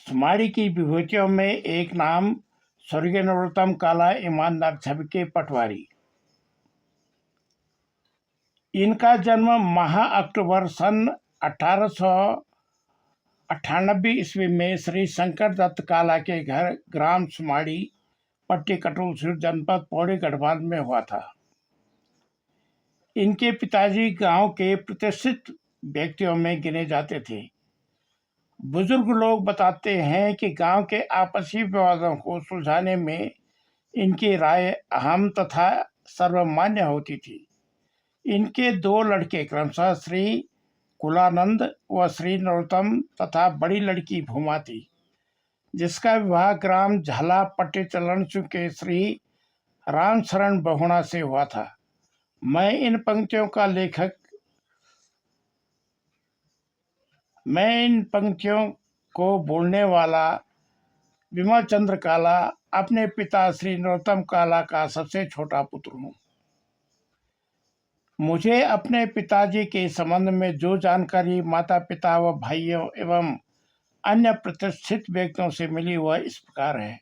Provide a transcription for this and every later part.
सुमाड़ी की विभूतियों में एक नाम स्वर्गीय नरोत्तम काला ईमानदार छवि के पटवारी। इनका जन्म माह अक्टूबर सन 1898 ईस्वी में श्री शंकर दत्त काला के घर ग्राम सुमाड़ी, पट्टी कटुलसुर, जनपद पौड़ी, गढ़वाल में हुआ था। इनके पिताजी गांव के प्रतिष्ठित व्यक्तियों में गिने जाते थे। बुजुर्ग लोग बताते हैं कि गांव के आपसी विवादों को सुलझाने में इनकी राय अहम तथा सर्वमान्य होती थी। इनके दो लड़के क्रमशः श्री कुलानंद व श्री नरोत्तम तथा बड़ी लड़की भूमा थी, जिसका विवाह ग्राम झाला पट्टी चलनसु के श्री रामशरण बहुणा से हुआ था। मैं इन पंक्तियों को बोलने वाला विमल चंद्र काला अपने पिता श्री नरोत्तम काला का सबसे छोटा पुत्र हूँ। मुझे अपने पिताजी के संबंध में जो जानकारी माता पिता व भाइयों एवं अन्य प्रतिष्ठित व्यक्तियों से मिली वह इस प्रकार है।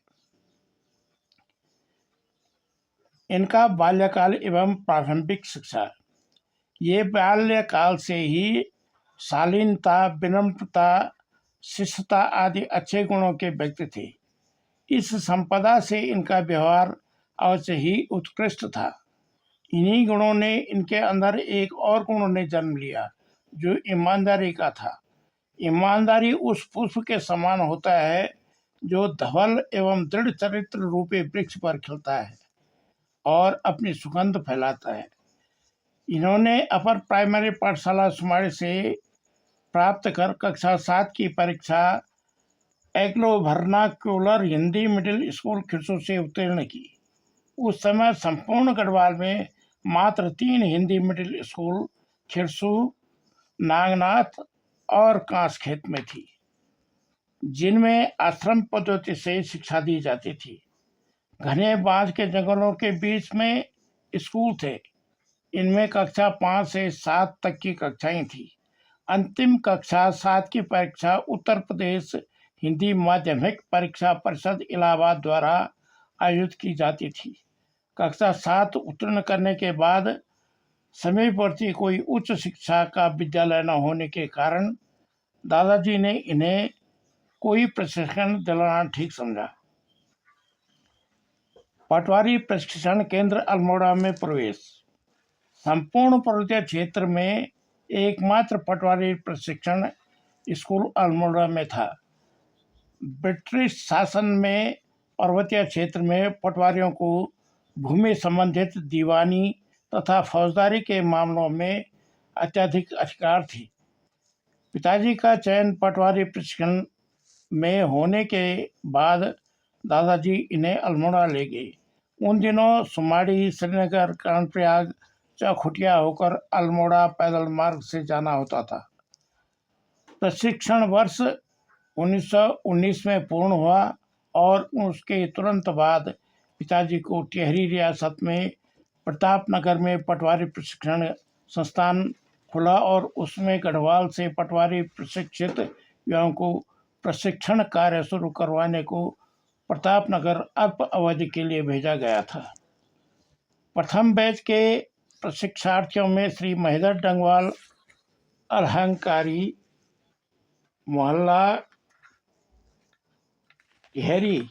इनका बाल्यकाल एवं प्रारंभिक शिक्षा। ये बाल्यकाल से ही शालीनता, विनम्रता, शिष्टता आदि अच्छे गुणों के व्यक्ति थे। इस संपदा से इनका व्यवहार अवश्य ही उत्कृष्ट था। इन्हीं गुणों ने इनके अंदर एक और गुण ने जन्म लिया, जो ईमानदारी का था। ईमानदारी उस पुष्प के समान होता है जो धवल एवं दृढ़ चरित्र रूपी वृक्ष पर खिलता है और अपनी सुगंध फैलाता है। इन्होंने अपर प्राइमरी पाठशाला सुमाड़ी से प्राप्त कर कक्षा 7 की परीक्षा Anglo vernacular Hindi middle school Khirsu से उत्तीर्ण की। उस समय संपूर्ण गढ़वाल में मात्र 3 हिंदी मिडिल स्कूल खिरसू, नागनाथ और कांसखेत में थी, जिनमें आश्रम पद्धति से शिक्षा दी जाती थी। घने बांस के जंगलों के बीच में स्कूल थे। इनमें कक्षा 5 से 7 तक की कक्षाएं थी। अंतिम कक्षा 7 की परीक्षा उत्तर प्रदेश हिंदी माध्यमिक परीक्षा परिषद इलाहाबाद द्वारा आयोजित की जाती थी। कक्षा 7 उत्तीर्ण करने के बाद समीपवर्ती कोई उच्च शिक्षा का विद्यालय न होने के कारण दादाजी ने इन्हें कोई प्रशिक्षण दिलाना ठीक समझा। पटवारी प्रशिक्षण केंद्र अल्मोड़ा में प्रवेश। संपूर्ण पर्वतीय क्षेत्र में एकमात्र पटवारी प्रशिक्षण स्कूल अल्मोड़ा में था। ब्रिटिश शासन में पर्वतीय क्षेत्र में पटवारियों को भूमि संबंधित दीवानी तथा फौजदारी के मामलों में अत्यधिक अधिकार थी। पिताजी का चयन पटवारी प्रशिक्षण में होने के बाद दादाजी इन्हें अल्मोड़ा ले गए। उन दिनों सुमाड़ी, श्रीनगर, कर्णप्रयाग, चौखुटिया होकर अल्मोड़ा पैदल मार्ग से जाना होता था। प्रशिक्षण वर्ष 1919 में पूर्ण हुआ और उसके तुरंत बाद पिताजी को टिहरी रियासत में प्रतापनगर में पटवारी प्रशिक्षण संस्थान खुला और उसमें गढ़वाल से पटवारी प्रशिक्षित युवाओं को प्रशिक्षण कार्य शुरू करवाने को प्रतापनगर अल्प अवधि के लिए भेजा गया था। प्रथम बैच के प्रशिक्षार्थियों में श्री महेंद्र डंगवाल अलहंकारी, मोहल्ला हेरी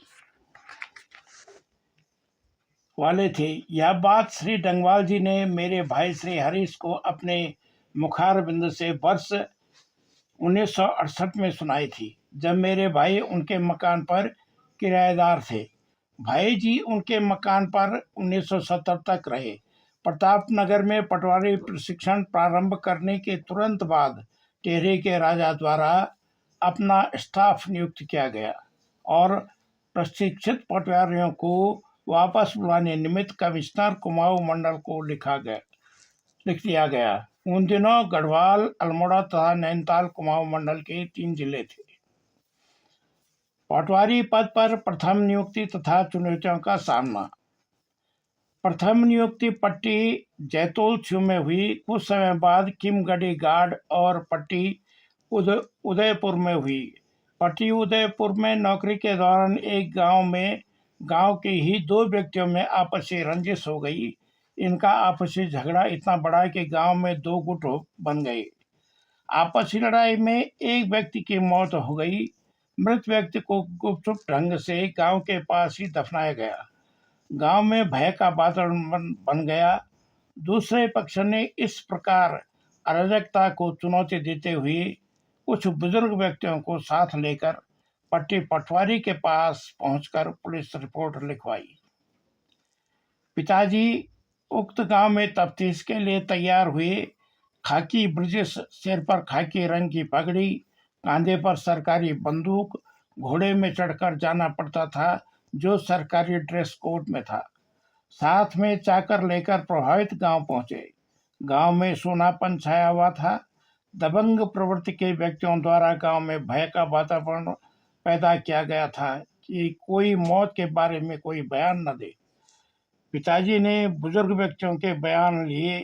वाले थे। यह बात श्री डंगवाल जी ने मेरे भाई श्री हरीश को अपने मुखारबिंद से वर्ष 1968 में सुनाई थी, जब मेरे भाई उनके मकान पर किराएदार थे। भाई जी उनके मकान पर 1970 तक रहे। प्रतापनगर में पटवारी प्रशिक्षण प्रारंभ करने के तुरंत बाद टिहरी के राजा द्वारा अपना स्टाफ नियुक्त किया गया और प्रशिक्षित पटवारियों को वापस बुलाने निमित्त कमिश्नर कुमाऊं मंडल को लिख दिया गया। उन दिनों गढ़वाल, अल्मोड़ा तथा नैनीताल कुमाऊं मंडल के 3 जिले थे। पटवारी पद पर प्रथम नियुक्ति तथा चुनौतियों का सामना। प्रथम नियुक्ति पट्टी जैतोल छू में हुई। कुछ समय बाद किमगढ़ी गार्ड और पट्टी उदयपुर में हुई। पटी उदयपुर में नौकरी के दौरान एक गांव के ही दो व्यक्तियों में आपसी रंजिश हो गई। इनका आपसी झगड़ा इतना बड़ा कि गांव में दो गुट बन गए। आपसी लड़ाई में एक व्यक्ति की मौत हो गई। मृत व्यक्ति को गुप्त ढंग से गांव के पास ही दफनाया गया। गांव में भय का वातावरण बन गया। दूसरे पक्ष ने इस प्रकार अराजकता को चुनौती देते हुए कुछ बुजुर्ग व्यक्तियों को साथ लेकर पट्टी पटवारी के पास पहुंचकर पुलिस रिपोर्ट लिखवाई। पिताजी उक्त गांव में तफ्तीश के लिए तैयार हुए। खाकी ब्रिजेश, सिर पर खाकी रंग की पगड़ी, कांधे पर सरकारी बंदूक, घोड़े में चढ़कर जाना पड़ता था जो सरकारी ड्रेस कोड में था। साथ में चाकर लेकर प्रभावित गांव पहुंचे। गांव में सोनापन छाया हुआ था। दबंग प्रवृत्ति के व्यक्तियों द्वारा गांव में भय का वातावरण पैदा किया गया था कि कोई मौत के बारे में कोई बयान न दे। पिताजी ने बुजुर्ग व्यक्तियों के बयान लिए।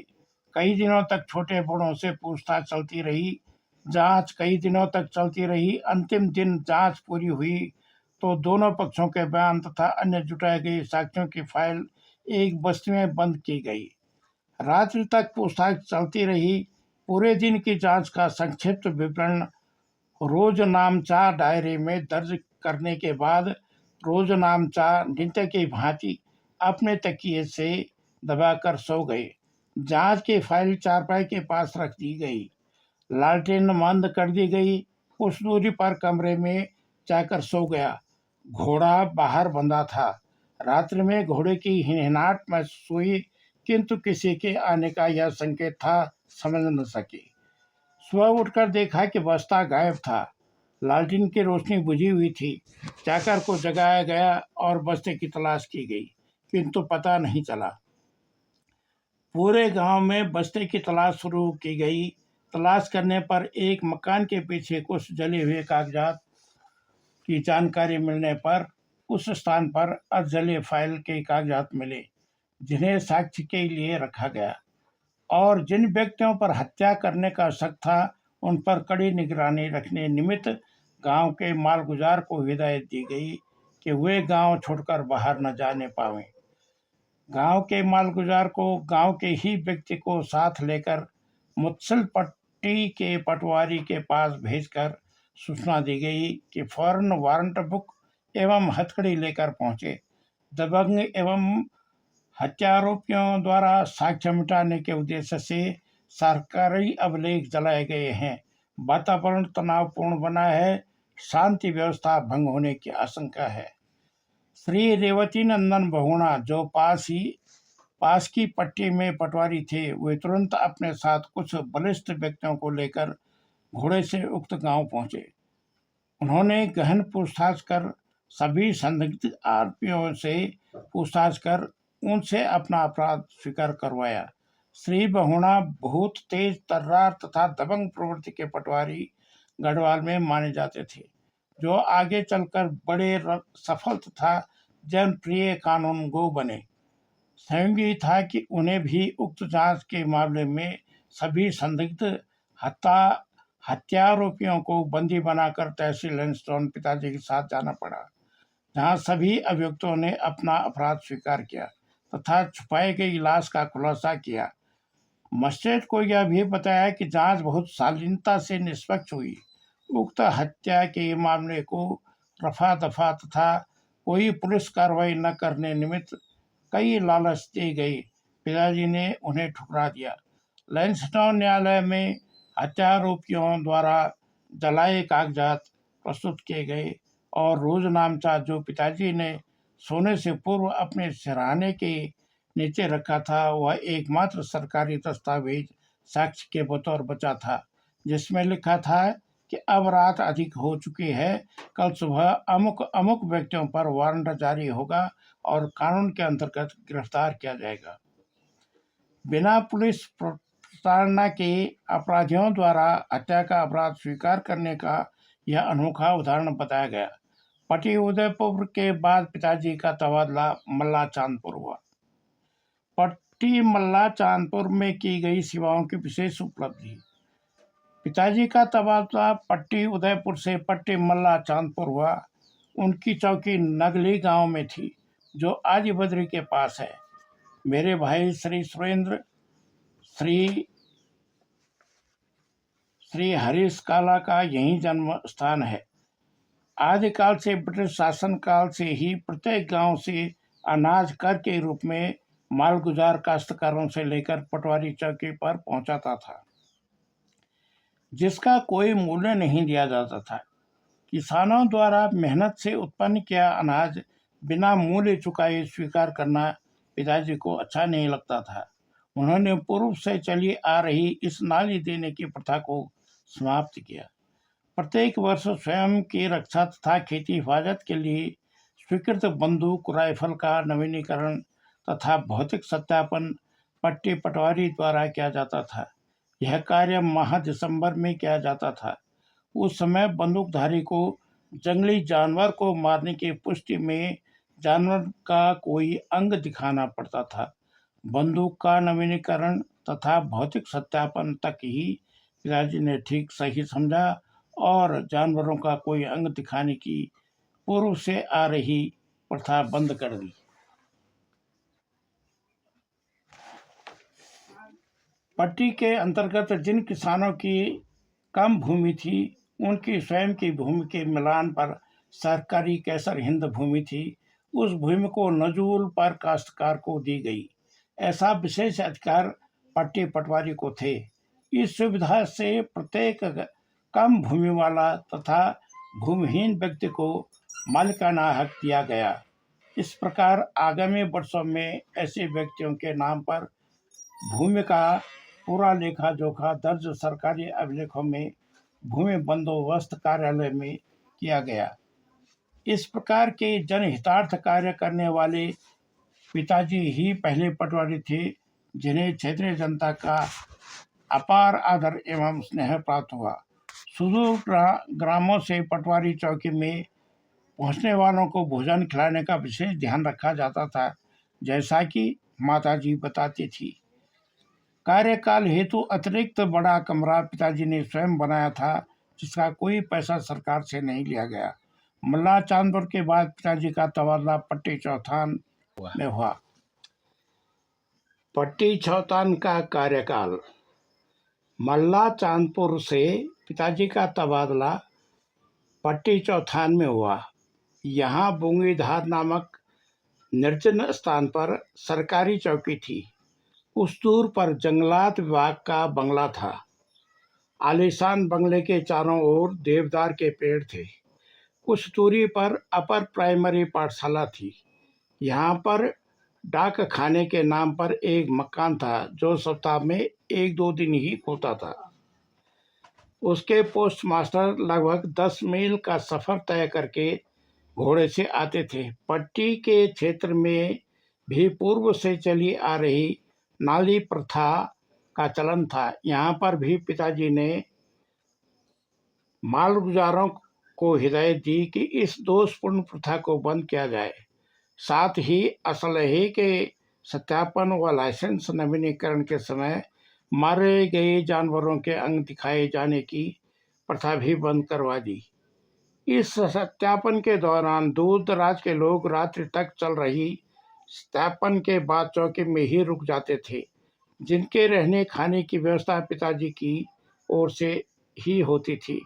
कई दिनों तक छोटे बड़ों से पूछताछ चलती रही। जांच कई दिनों तक चलती रही। अंतिम दिन जांच पूरी हुई तो दोनों पक्षों के बयान तथा अन्य जुटाई गई साक्ष्यों की फाइल एक बस्ती में बंद की गई। रात्रि तक पूछताछ चलती रही। पूरे दिन की जांच का संक्षिप्त विवरण रोजनामचा डायरी में दर्ज करने के बाद रोजनामचा नित्य की भांति अपने तकिए से दबाकर सो गए। जांच की फाइल चारपाई के पास रख दी गई। लालटेन बंद कर दी गई। कुछ दूरी पर कमरे में जाकर सो गया। घोड़ा बाहर बंधा था। रात्रि में घोड़े की हिनहिनाहट महसूस हुई, किंतु किसी के आने का यह संकेत था, समझ न सके। सुबह उठकर देखा कि बस्ता गायब था। लालटेन की रोशनी बुझी हुई थी। चाकर को जगाया गया और बस्ते की तलाश की गई, किंतु पता नहीं चला। पूरे गांव में बस्ते की तलाश शुरू की गई। तलाश करने पर एक मकान के पीछे कुछ जले हुए कागजात की जानकारी मिलने पर उस स्थान पर अधजले फाइल के कागजात मिले, जिन्हें साक्ष्य के लिए रखा गया और जिन व्यक्तियों पर हत्या करने का शक था उन पर कड़ी निगरानी रखने निमित्त गांव के मालगुजार को हिदायत दी गई कि वे गांव छोड़कर बाहर न जाने पावें। गांव के मालगुजार को गांव के ही व्यक्ति को साथ लेकर मुत्सल पट्टी के पटवारी के पास भेजकर सूचना दी गई कि फौरन वारंट बुक एवं हथकड़ी लेकर पहुंचे। दबंग एवं हत्यारोपियों द्वारा साक्ष्य मिटाने के उद्देश्य से सरकारी अभिलेख जलाए गए हैं। वातावरण तनावपूर्ण बना है। शांति व्यवस्था भंग होने की आशंका है। श्री रेवती नंदन बहुणा, जो पास की पट्टी में पटवारी थे, वे तुरंत अपने साथ कुछ बलिष्ठ व्यक्तियों को लेकर घोड़े से उक्त गांव पहुंचे। उन्होंने गहन पूछताछ कर सभी संदिग्ध आरोपियों से पूछताछ कर उनसे अपना अपराध स्वीकार करवाया। श्री बहुणा बहुत तेज तर्रार तथा दबंग प्रवृत्ति के पटवारी गढ़वाल में माने जाते थे, जो आगे चलकर बड़े सफल तथा जनप्रिय कानूनगो बने। संयोग था कि उन्हें भी उक्त जांच के मामले में सभी संदिग्ध हत्यारोपियों को बंदी बनाकर तहसील लैंसडाउन पिताजी के साथ जाना पड़ा, जहां सभी अभियुक्तों ने अपना अपराध स्वीकार किया तथा छुपाई गई लाश का खुलासा किया। मजिस्ट्रेट को यह भी बताया कि जांच बहुत शालीनता से निष्पक्ष हुई। उक्त हत्या के मामले को रफा दफा तथा कोई पुलिस कार्रवाई न करने निमित्त कई लालच दी गई। पिताजी ने उन्हें ठुकरा दिया। लैंसडाउन न्यायालय में हत्यारोपियों द्वारा जलाए कागजात प्रस्तुत किए गए और रोजनामचा, जो पिताजी ने सोने से पूर्व अपने सिरहाने के नीचे रखा था, वह एकमात्र सरकारी दस्तावेज साक्ष्य के बतौर बचा था, जिसमें लिखा था कि अब रात अधिक हो चुकी है, कल सुबह अमुक अमुक व्यक्तियों पर वारंट जारी होगा और कानून के अंतर्गत गिरफ्तार किया जाएगा। बिना पुलिस प्रताड़ना के अपराधियों द्वारा हत्या का अपराध स्वीकार करने का यह अनोखा उदाहरण बताया गया। पटी उदयपुर के बाद पिताजी का तबादला मल्ला चांदपुर हुआ। पट्टी मल्ला चांदपुर में की गई सेवाओं की विशेष उपलब्धि। पिताजी का तबादला पट्टी उदयपुर से पट्टी मल्ला चांदपुर हुआ। उनकी चौकी नगली गांव में थी, जो आज बद्री के पास है। मेरे भाई श्री सुरेंद्र श्री श्री हरीश काला का यही जन्म स्थान है। आदिकाल से ब्रिटिश शासन काल से ही प्रत्येक गांव से अनाज कर के रूप में मालगुजार काश्तकारों से लेकर पटवारी चौकी पर पहुंचाता था, जिसका कोई मूल्य नहीं दिया जाता था। किसानों द्वारा मेहनत से उत्पन्न किया अनाज बिना मूल्य चुकाए स्वीकार करना पिताजी को अच्छा नहीं लगता था। उन्होंने पूर्व से चली आ रही इस नाली देने की प्रथा को समाप्त किया। प्रत्येक वर्ष स्वयं की रक्षा तथा खेती हिफाजत के लिए स्वीकृत बंदूक राइफल का नवीनीकरण तथा भौतिक सत्यापन पट्टी पटवारी द्वारा किया जाता था। यह कार्य माह दिसंबर में किया जाता था। उस समय बंदूकधारी को जंगली जानवर को मारने की पुष्टि में जानवर का कोई अंग दिखाना पड़ता था। बंदूक का नवीनीकरण तथा भौतिक सत्यापन तक ही पिताजी ने ठीक सही समझा और जानवरों का कोई अंग दिखाने की पूर्व से आ रही प्रथा बंद कर दी। पट्टी के अंतर्गत जिन किसानों की कम भूमि थी, उनकी स्वयं की भूमि के मिलान पर सरकारी कैसर हिंद भूमि थी। उस भूमि को नजूल पर काश्तकार को दी गई। ऐसा विशेष अधिकार पट्टी पटवारी को थे। इस सुविधा से प्रत्येक कम भूमि वाला तथा भूमिहीन व्यक्ति को मालिकाना हक दिया गया। इस प्रकार आगामी वर्षों में ऐसे व्यक्तियों के नाम पर भूमि का पूरा लेखा जोखा दर्ज सरकारी अभिलेखों में भूमि बंदोबस्त कार्यालय में किया गया। इस प्रकार के जनहितार्थ कार्य करने वाले पिताजी ही पहले पटवारी थे, जिन्हें क्षेत्रीय जनता का अपार आदर एवं स्नेह प्राप्त हुआ। सुदूर ग्रामों से पटवारी चौकी में पहुंचने वालों को भोजन खिलाने का विशेष ध्यान रखा जाता था, जैसा कि माताजी बताती थी। कार्यकाल हेतु अतिरिक्त बड़ा कमरा पिताजी ने स्वयं बनाया था, जिसका कोई पैसा सरकार से नहीं लिया गया। मल्ला चांदपुर के बाद पिताजी का तबादला पट्टी चौथान में हुआ। पट्टी चौथान का कार्यकाल। मल्ला चांदपुर से पिताजी का तबादला पट्टी चौथान में हुआ। यहाँ बुंगीधार नामक निर्जन स्थान पर सरकारी चौकी थी। उस दूर पर जंगलात विभाग का बंगला था। आलीशान बंगले के चारों ओर देवदार के पेड़ थे। कुछ दूरी पर अपर प्राइमरी पाठशाला थी। यहाँ पर डाक खाने के नाम पर एक मकान था, जो सप्ताह में 1-2 दिन ही खुलता था। उसके पोस्ट मास्टर लगभग 10 मील का सफर तय करके घोड़े से आते थे। पट्टी के क्षेत्र में भी पूर्व से चली आ रही नाली प्रथा का चलन था। यहाँ पर भी पिताजी ने मालगुजारों को हिदायत दी कि इस दोषपूर्ण प्रथा को बंद किया जाए। साथ ही असलहे के सत्यापन व लाइसेंस नवीनीकरण के समय मारे गए जानवरों के अंग दिखाए जाने की प्रथा भी बंद करवा दी। इस सत्यापन के दौरान दूर दराज के लोग रात्रि तक चल रही सत्यापन के बाद चौकी में ही रुक जाते थे, जिनके रहने खाने की व्यवस्था पिताजी की ओर से ही होती थी।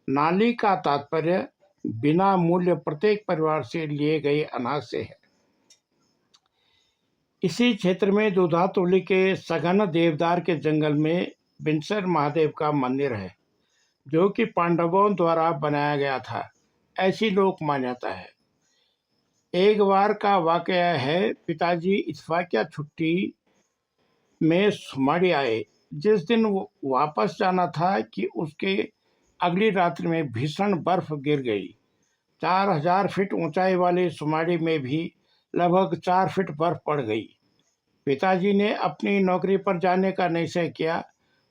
नाली का तात्पर्य बिना मूल्य प्रत्येक परिवार से लिए गए अनाज से है। इसी क्षेत्र में दूधातुली के सघन देवदार के जंगल में बिनसर महादेव का मंदिर है, जो कि पांडवों द्वारा बनाया गया था, ऐसी लोक मान्यता है। एक बार का वाकया है, पिताजी इत्तेफाकिया छुट्टी में सुमाड़ी आए। जिस दिन वापस जाना था कि उसके अगली रात्रि में भीषण बर्फ गिर गई। 4000 फीट ऊंचाई वाली सुमाड़ी में भी लगभग 4 फीट बर्फ पड़ गई। पिताजी ने अपनी नौकरी पर जाने का निश्चय किया।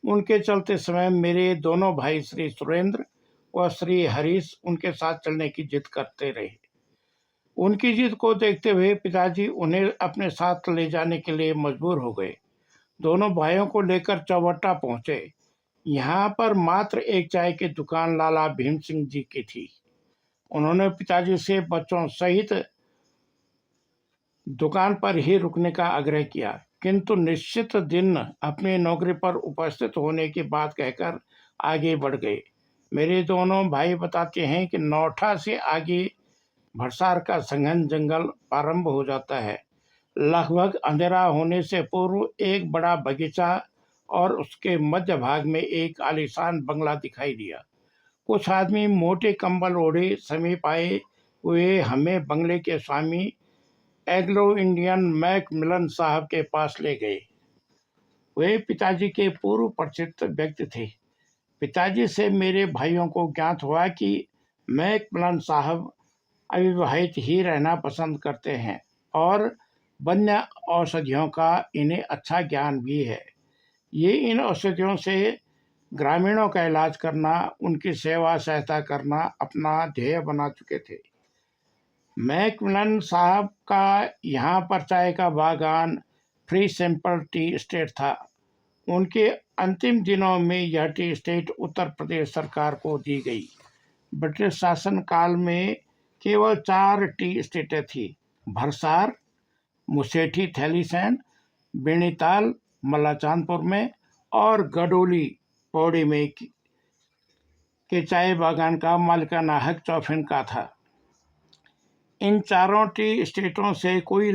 उनके चलते समय मेरे दोनों भाई श्री सुरेंद्र व श्री हरीश उनके साथ चलने की जिद करते रहे। उनकी जिद को देखते हुए पिताजी उन्हें अपने साथ ले जाने के लिए मजबूर हो गए। दोनों भाइयों को लेकर चौबट्टा पहुंचे। यहाँ पर मात्र एक चाय की दुकान लाला भीम सिंह जी की थी। उन्होंने पिताजी से बच्चों सहित दुकान पर ही रुकने का आग्रह किया, किंतु निश्चित दिन अपनी नौकरी पर उपस्थित होने की बात कहकर आगे बढ़ गए। मेरे दोनों भाई बताते हैं कि नौठा से आगे भरसार का सघन जंगल प्रारंभ हो जाता है। लगभग अंधेरा होने से पूर्व एक बड़ा बगीचा और उसके मध्य भाग में एक आलीशान बंगला दिखाई दिया। कुछ आदमी मोटे कंबल ओढ़े समीप आए हुए हमें बंगले के स्वामी एग्लो इंडियन मैकमिलन साहब के पास ले गए। वे पिताजी के पूर्व परिचित व्यक्ति थे। पिताजी से मेरे भाइयों को ज्ञात हुआ कि मैकमिलन साहब अविवाहित ही रहना पसंद करते हैं और वन्य औषधियों का इन्हें अच्छा ज्ञान भी है। ये इन औषधियों से ग्रामीणों का इलाज करना, उनकी सेवा सहायता करना अपना ध्येय बना चुके थे। मैकमिलन साहब का यहाँ पर चाय का बागान फ्री सिंपल टी एस्टेट था। उनके अंतिम दिनों में यह टी एस्टेट उत्तर प्रदेश सरकार को दी गई। ब्रिटिश शासन काल में केवल 4 टी एस्टेटें थी: भरसार, मुसेठी थैलीसैंड, बेनीताल मल्लाचांदपुर में और गडोली पौड़ी में के चाय बागान का मालिकाना हक चौफिन का था। इन चारों टी स्टेटों से कोई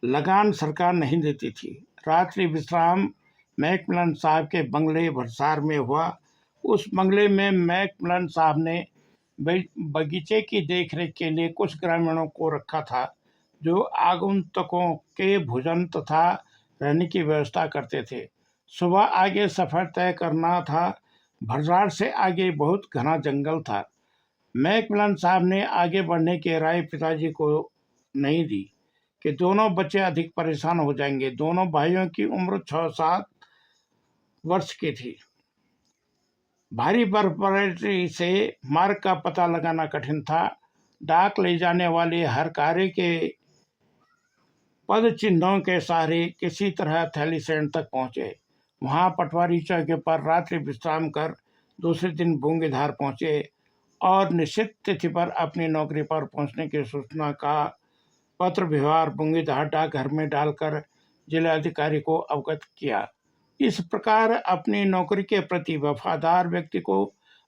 लगान सरकार नहीं देती थी। रात्रि विश्राम मैकमिलन साहब के बंगले भरसार में हुआ। उस बंगले में मैकमिलन साहब ने बगीचे की देखरेख के लिए कुछ ग्रामीणों को रखा था, जो आगंतुकों के भोजन तथा रहने की व्यवस्था करते थे। सुबह आगे सफर तय करना था। भरसार से आगे बहुत घना जंगल था। मैकमिलन साहब ने आगे बढ़ने की राय पिताजी को नहीं दी कि दोनों बच्चे अधिक परेशान हो जाएंगे। दोनों भाइयों की उम्र 6-7 वर्ष की थी। भारी बर्फबारी से मार्ग का पता लगाना कठिन था। डाक ले जाने वाले हर कार्य के पद चिन्हों के सहारे किसी तरह थैलीसैंड तक पहुंचे। वहां पटवारी चौकी पर रात्रि विश्राम कर दूसरे दिन बूंगीधार पहुंचे और निश्चित तिथि पर अपनी नौकरी पर पहुंचने की सूचना का पत्र व्यवहार बूंगीधार डाकघर में डालकर जिलाधिकारी को अवगत किया। इस प्रकार अपनी नौकरी के प्रति वफादार व्यक्ति को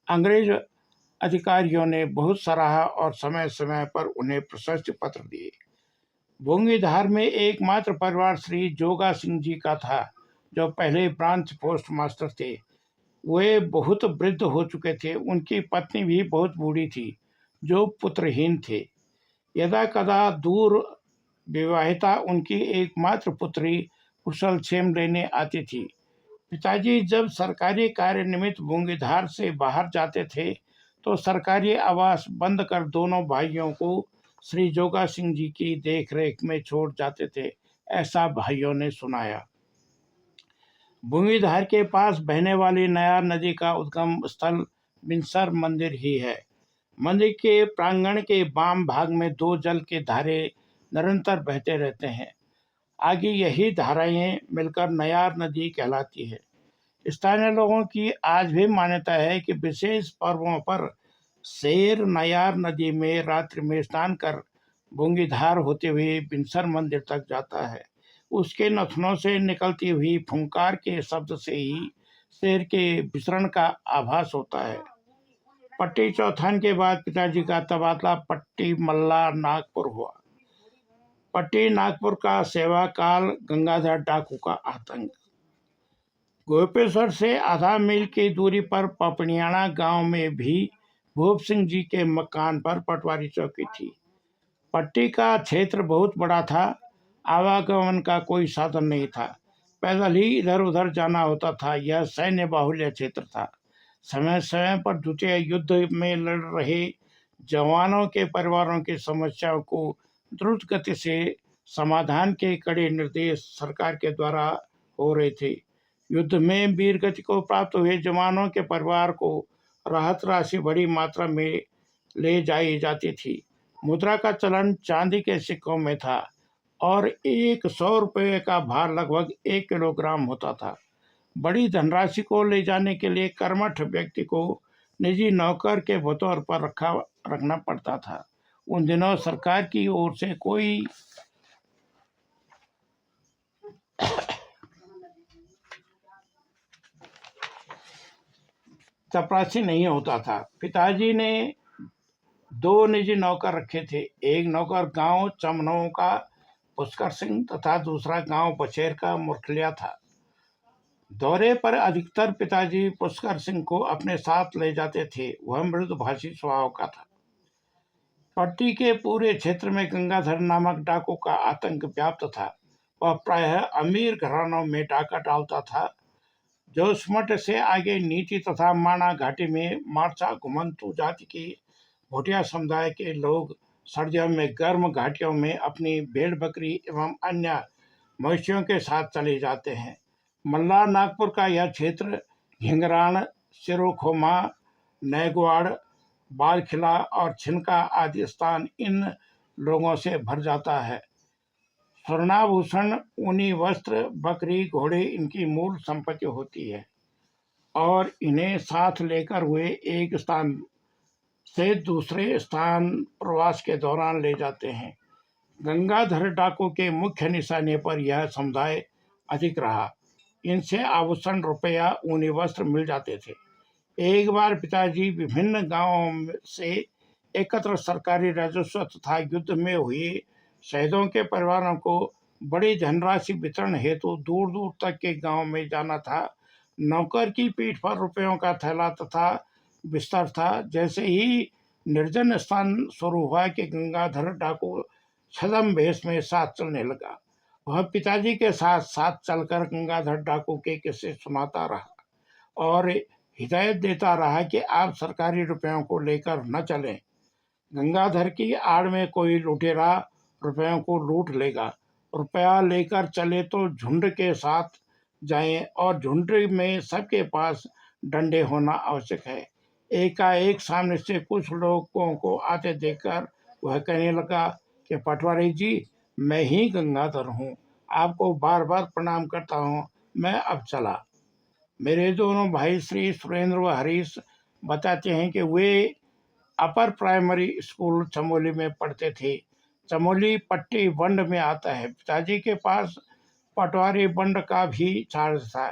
अंग्रेज अधिकारियों ने बहुत सराहा और समय समय पर उन्हें प्रशस्ति पत्र दिए। बूंगीधार में एकमात्र परिवार श्री जोगा सिंह जी का था, जो पहले ब्रांच पोस्ट मास्टर थे। वे बहुत वृद्ध हो चुके थे। उनकी पत्नी भी बहुत बूढ़ी थी, जो पुत्रहीन थे। यदा कदा दूर विवाहिता उनकी एकमात्र पुत्री कुशल क्षेम लेने आती थी। पिताजी जब सरकारी कार्य निमित्त बूंगीधार से बाहर जाते थे तो सरकारी आवास बंद कर दोनों भाइयों को श्री जोगा सिंह जी की देखरेख में छोड़ जाते थे, ऐसा भाइयों ने सुनाया। बूंगीधार के पास बहने वाली नयार नदी का उद्गम स्थल बिनसर मंदिर ही है। मंदिर के प्रांगण के वाम भाग में 2 जल के धारे निरंतर बहते रहते हैं। आगे यही धाराएं मिलकर नयार नदी कहलाती है। स्थानीय लोगों की आज भी मान्यता है कि विशेष पर्वों पर शेर नयार नदी में रात्रि में स्नान कर बूंगीधार होते हुए बिनसर मंदिर तक जाता है। उसके नथनों से निकलती हुई फुंकार के शब्द से ही शेर के विचरण का आभास होता है। पट्टी चौथान के बाद पिताजी का तबादला पट्टी मल्ला नागपुर हुआ। पट्टी नागपुर का सेवा काल गंगाधर डाकू का आतंक। गोपेश्वर से आधा मील की दूरी पर पपनियाना गांव में भी भूप सिंह जी के मकान पर पटवारी चौकी थी। पट्टी का क्षेत्र बहुत बड़ा था। आवागमन का कोई साधन नहीं था। पैदल ही इधर उधर जाना होता था। यह सैन्य बाहुल्य क्षेत्र था। समय समय पर द्वितीय युद्ध में लड़ रहे जवानों के परिवारों की समस्याओं को द्रुत गति से समाधान के कड़े निर्देश सरकार के द्वारा हो रहे थे। युद्ध में वीर गति को प्राप्त हुए जवानों के परिवार को राहत राशि बड़ी मात्रा में ले जाई जाती थी। मुद्रा का चलन चांदी के सिक्कों में था और 100 रुपये का भार लगभग 1 किलोग्राम होता था। बड़ी धनराशि को ले जाने के लिए कर्मठ व्यक्ति को निजी नौकर के बतौर पर रखना पड़ता था। उन दिनों सरकार की ओर से कोई चपरासी नहीं होता था। पिताजी ने 2 निजी नौकर रखे थे। एक नौकर गांव चमनों का पुष्कर सिंह तथा दूसरा गांव बछेर का मुरखलिया था। दौरे पर अधिकतर पिताजी पुष्कर सिंह को अपने साथ ले जाते थे। वह मृदुभाषी स्वभाव का था। पट्टी के पूरे क्षेत्र में गंगाधर नामक डाकू का आतंक व्याप्त था। वह प्रायः अमीर घरानों में डाका डालता था। जोशीमठ से आगे नीति तथा माणा घाटी में मार्चा घुमंतु जाति के भोटिया समुदाय के लोग सर्दियों में गर्म घाटियों में अपनी भेड़ बकरी एवं अन्य मवेशियों के साथ चले जाते हैं। मल्ला नागपुर का यह क्षेत्र घिंगराण, सिरोखोमा, नैगवाड़, बालखिला और छिनका आदि स्थान इन लोगों से भर जाता है। स्वर्णाभूषण, ऊनी वस्त्र, बकरी, घोड़े इनकी मूल संपत्ति होती है और इन्हें साथ लेकर वे एक स्थान से दूसरे स्थान प्रवास के दौरान ले जाते हैं। गंगाधर डाकू के मुख्य निशाने पर यह समुदाय अधिक रहा। इनसे आभूषण, रुपया, ऊनी वस्त्र मिल जाते थे। एक बार पिताजी विभिन्न गांवों से एकत्र सरकारी राजस्व तथा युद्ध में हुए शहीदों के परिवारों को बड़ी धनराशि वितरण हेतु दूर दूर तक के गांव में जाना था। नौकर की पीठ पर रुपयों का थैला तथा बिस्तर था। जैसे ही निर्जन स्थान शुरू हुआ कि गंगाधर डाकू छद्म भेष में साथ चलने लगा। वह पिताजी के साथ साथ चलकर गंगाधर डाकू के किस्से सुनाता रहा और हिदायत देता रहा कि आप सरकारी रुपयों को लेकर न चलें। गंगाधर की आड़ में कोई लुटेरा रुपयों को लूट लेगा। रुपया लेकर चले तो झुंड के साथ जाएं और झुंड में सबके पास डंडे होना आवश्यक है। एकाएक सामने से कुछ लोगों को आते देखकर वह कहने लगा कि पटवारी जी, मैं ही गंगाधर हूँ, आपको बार बार प्रणाम करता हूँ, मैं अब चला। मेरे दोनों भाई श्री सुरेंद्र व हरीश बताते हैं कि वे अपर प्राइमरी स्कूल चमोली में पढ़ते थे। चमोली पट्टी बंड में आता है। पिताजी के पास पटवारी बंड का भी चार्ज था।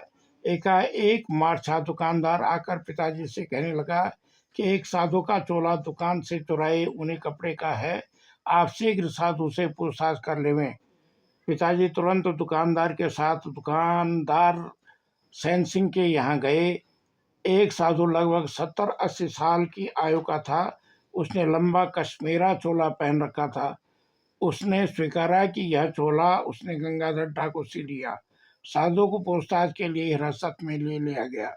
एकाएक मारछा दुकानदार आकर पिताजी से कहने लगा कि एक साधु का चोला दुकान से चुराए ऊनी कपड़े का है, आप शीघ्र साधु से पूछताछ कर लेवें। पिताजी तुरंत दुकानदार के साथ दुकानदार सैन सिंह के यहाँ गए। एक साधु लगभग 70-80 साल की आयु का था। उसने लंबा कश्मीरा चोला पहन रखा था। उसने स्वीकारा कि यह चोला उसने गंगाधर डाकू से लिया। साधु को पूछताछ के लिए हिरासत में ले लिया गया।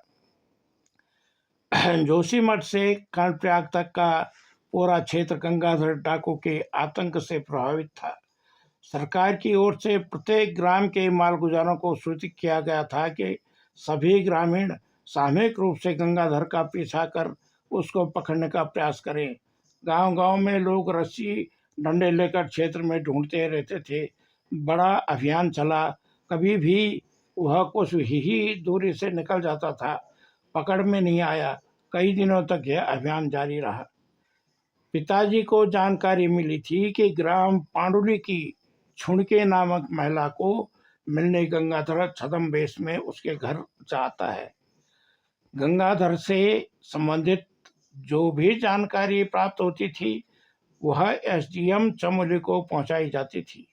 जोशीमठ से कर्णप्रयाग तक का पूरा क्षेत्र गंगाधर डाकू के आतंक से प्रभावित था। सरकार की ओर से प्रत्येक ग्राम के मालगुजारों को सूचित किया गया था कि सभी ग्रामीण सामूहिक रूप से गंगाधर का पीछा कर उसको पकड़ने का प्रयास करें। गांव-गांव में लोग रस्सी डंडे लेकर क्षेत्र में ढूंढते रहते थे। बड़ा अभियान चला। कभी भी वह कुछ ही दूरी से निकल जाता था, पकड़ में नहीं आया। कई दिनों तक यह अभियान जारी रहा। पिताजी को जानकारी मिली थी कि ग्राम पांडुली की छुणके नामक महिला को मिलने गंगाधर छद्म वेश में उसके घर जाता है। गंगाधर से संबंधित जो भी जानकारी प्राप्त होती थी वह एसडीएम चमोली को पहुंचाई जाती थी।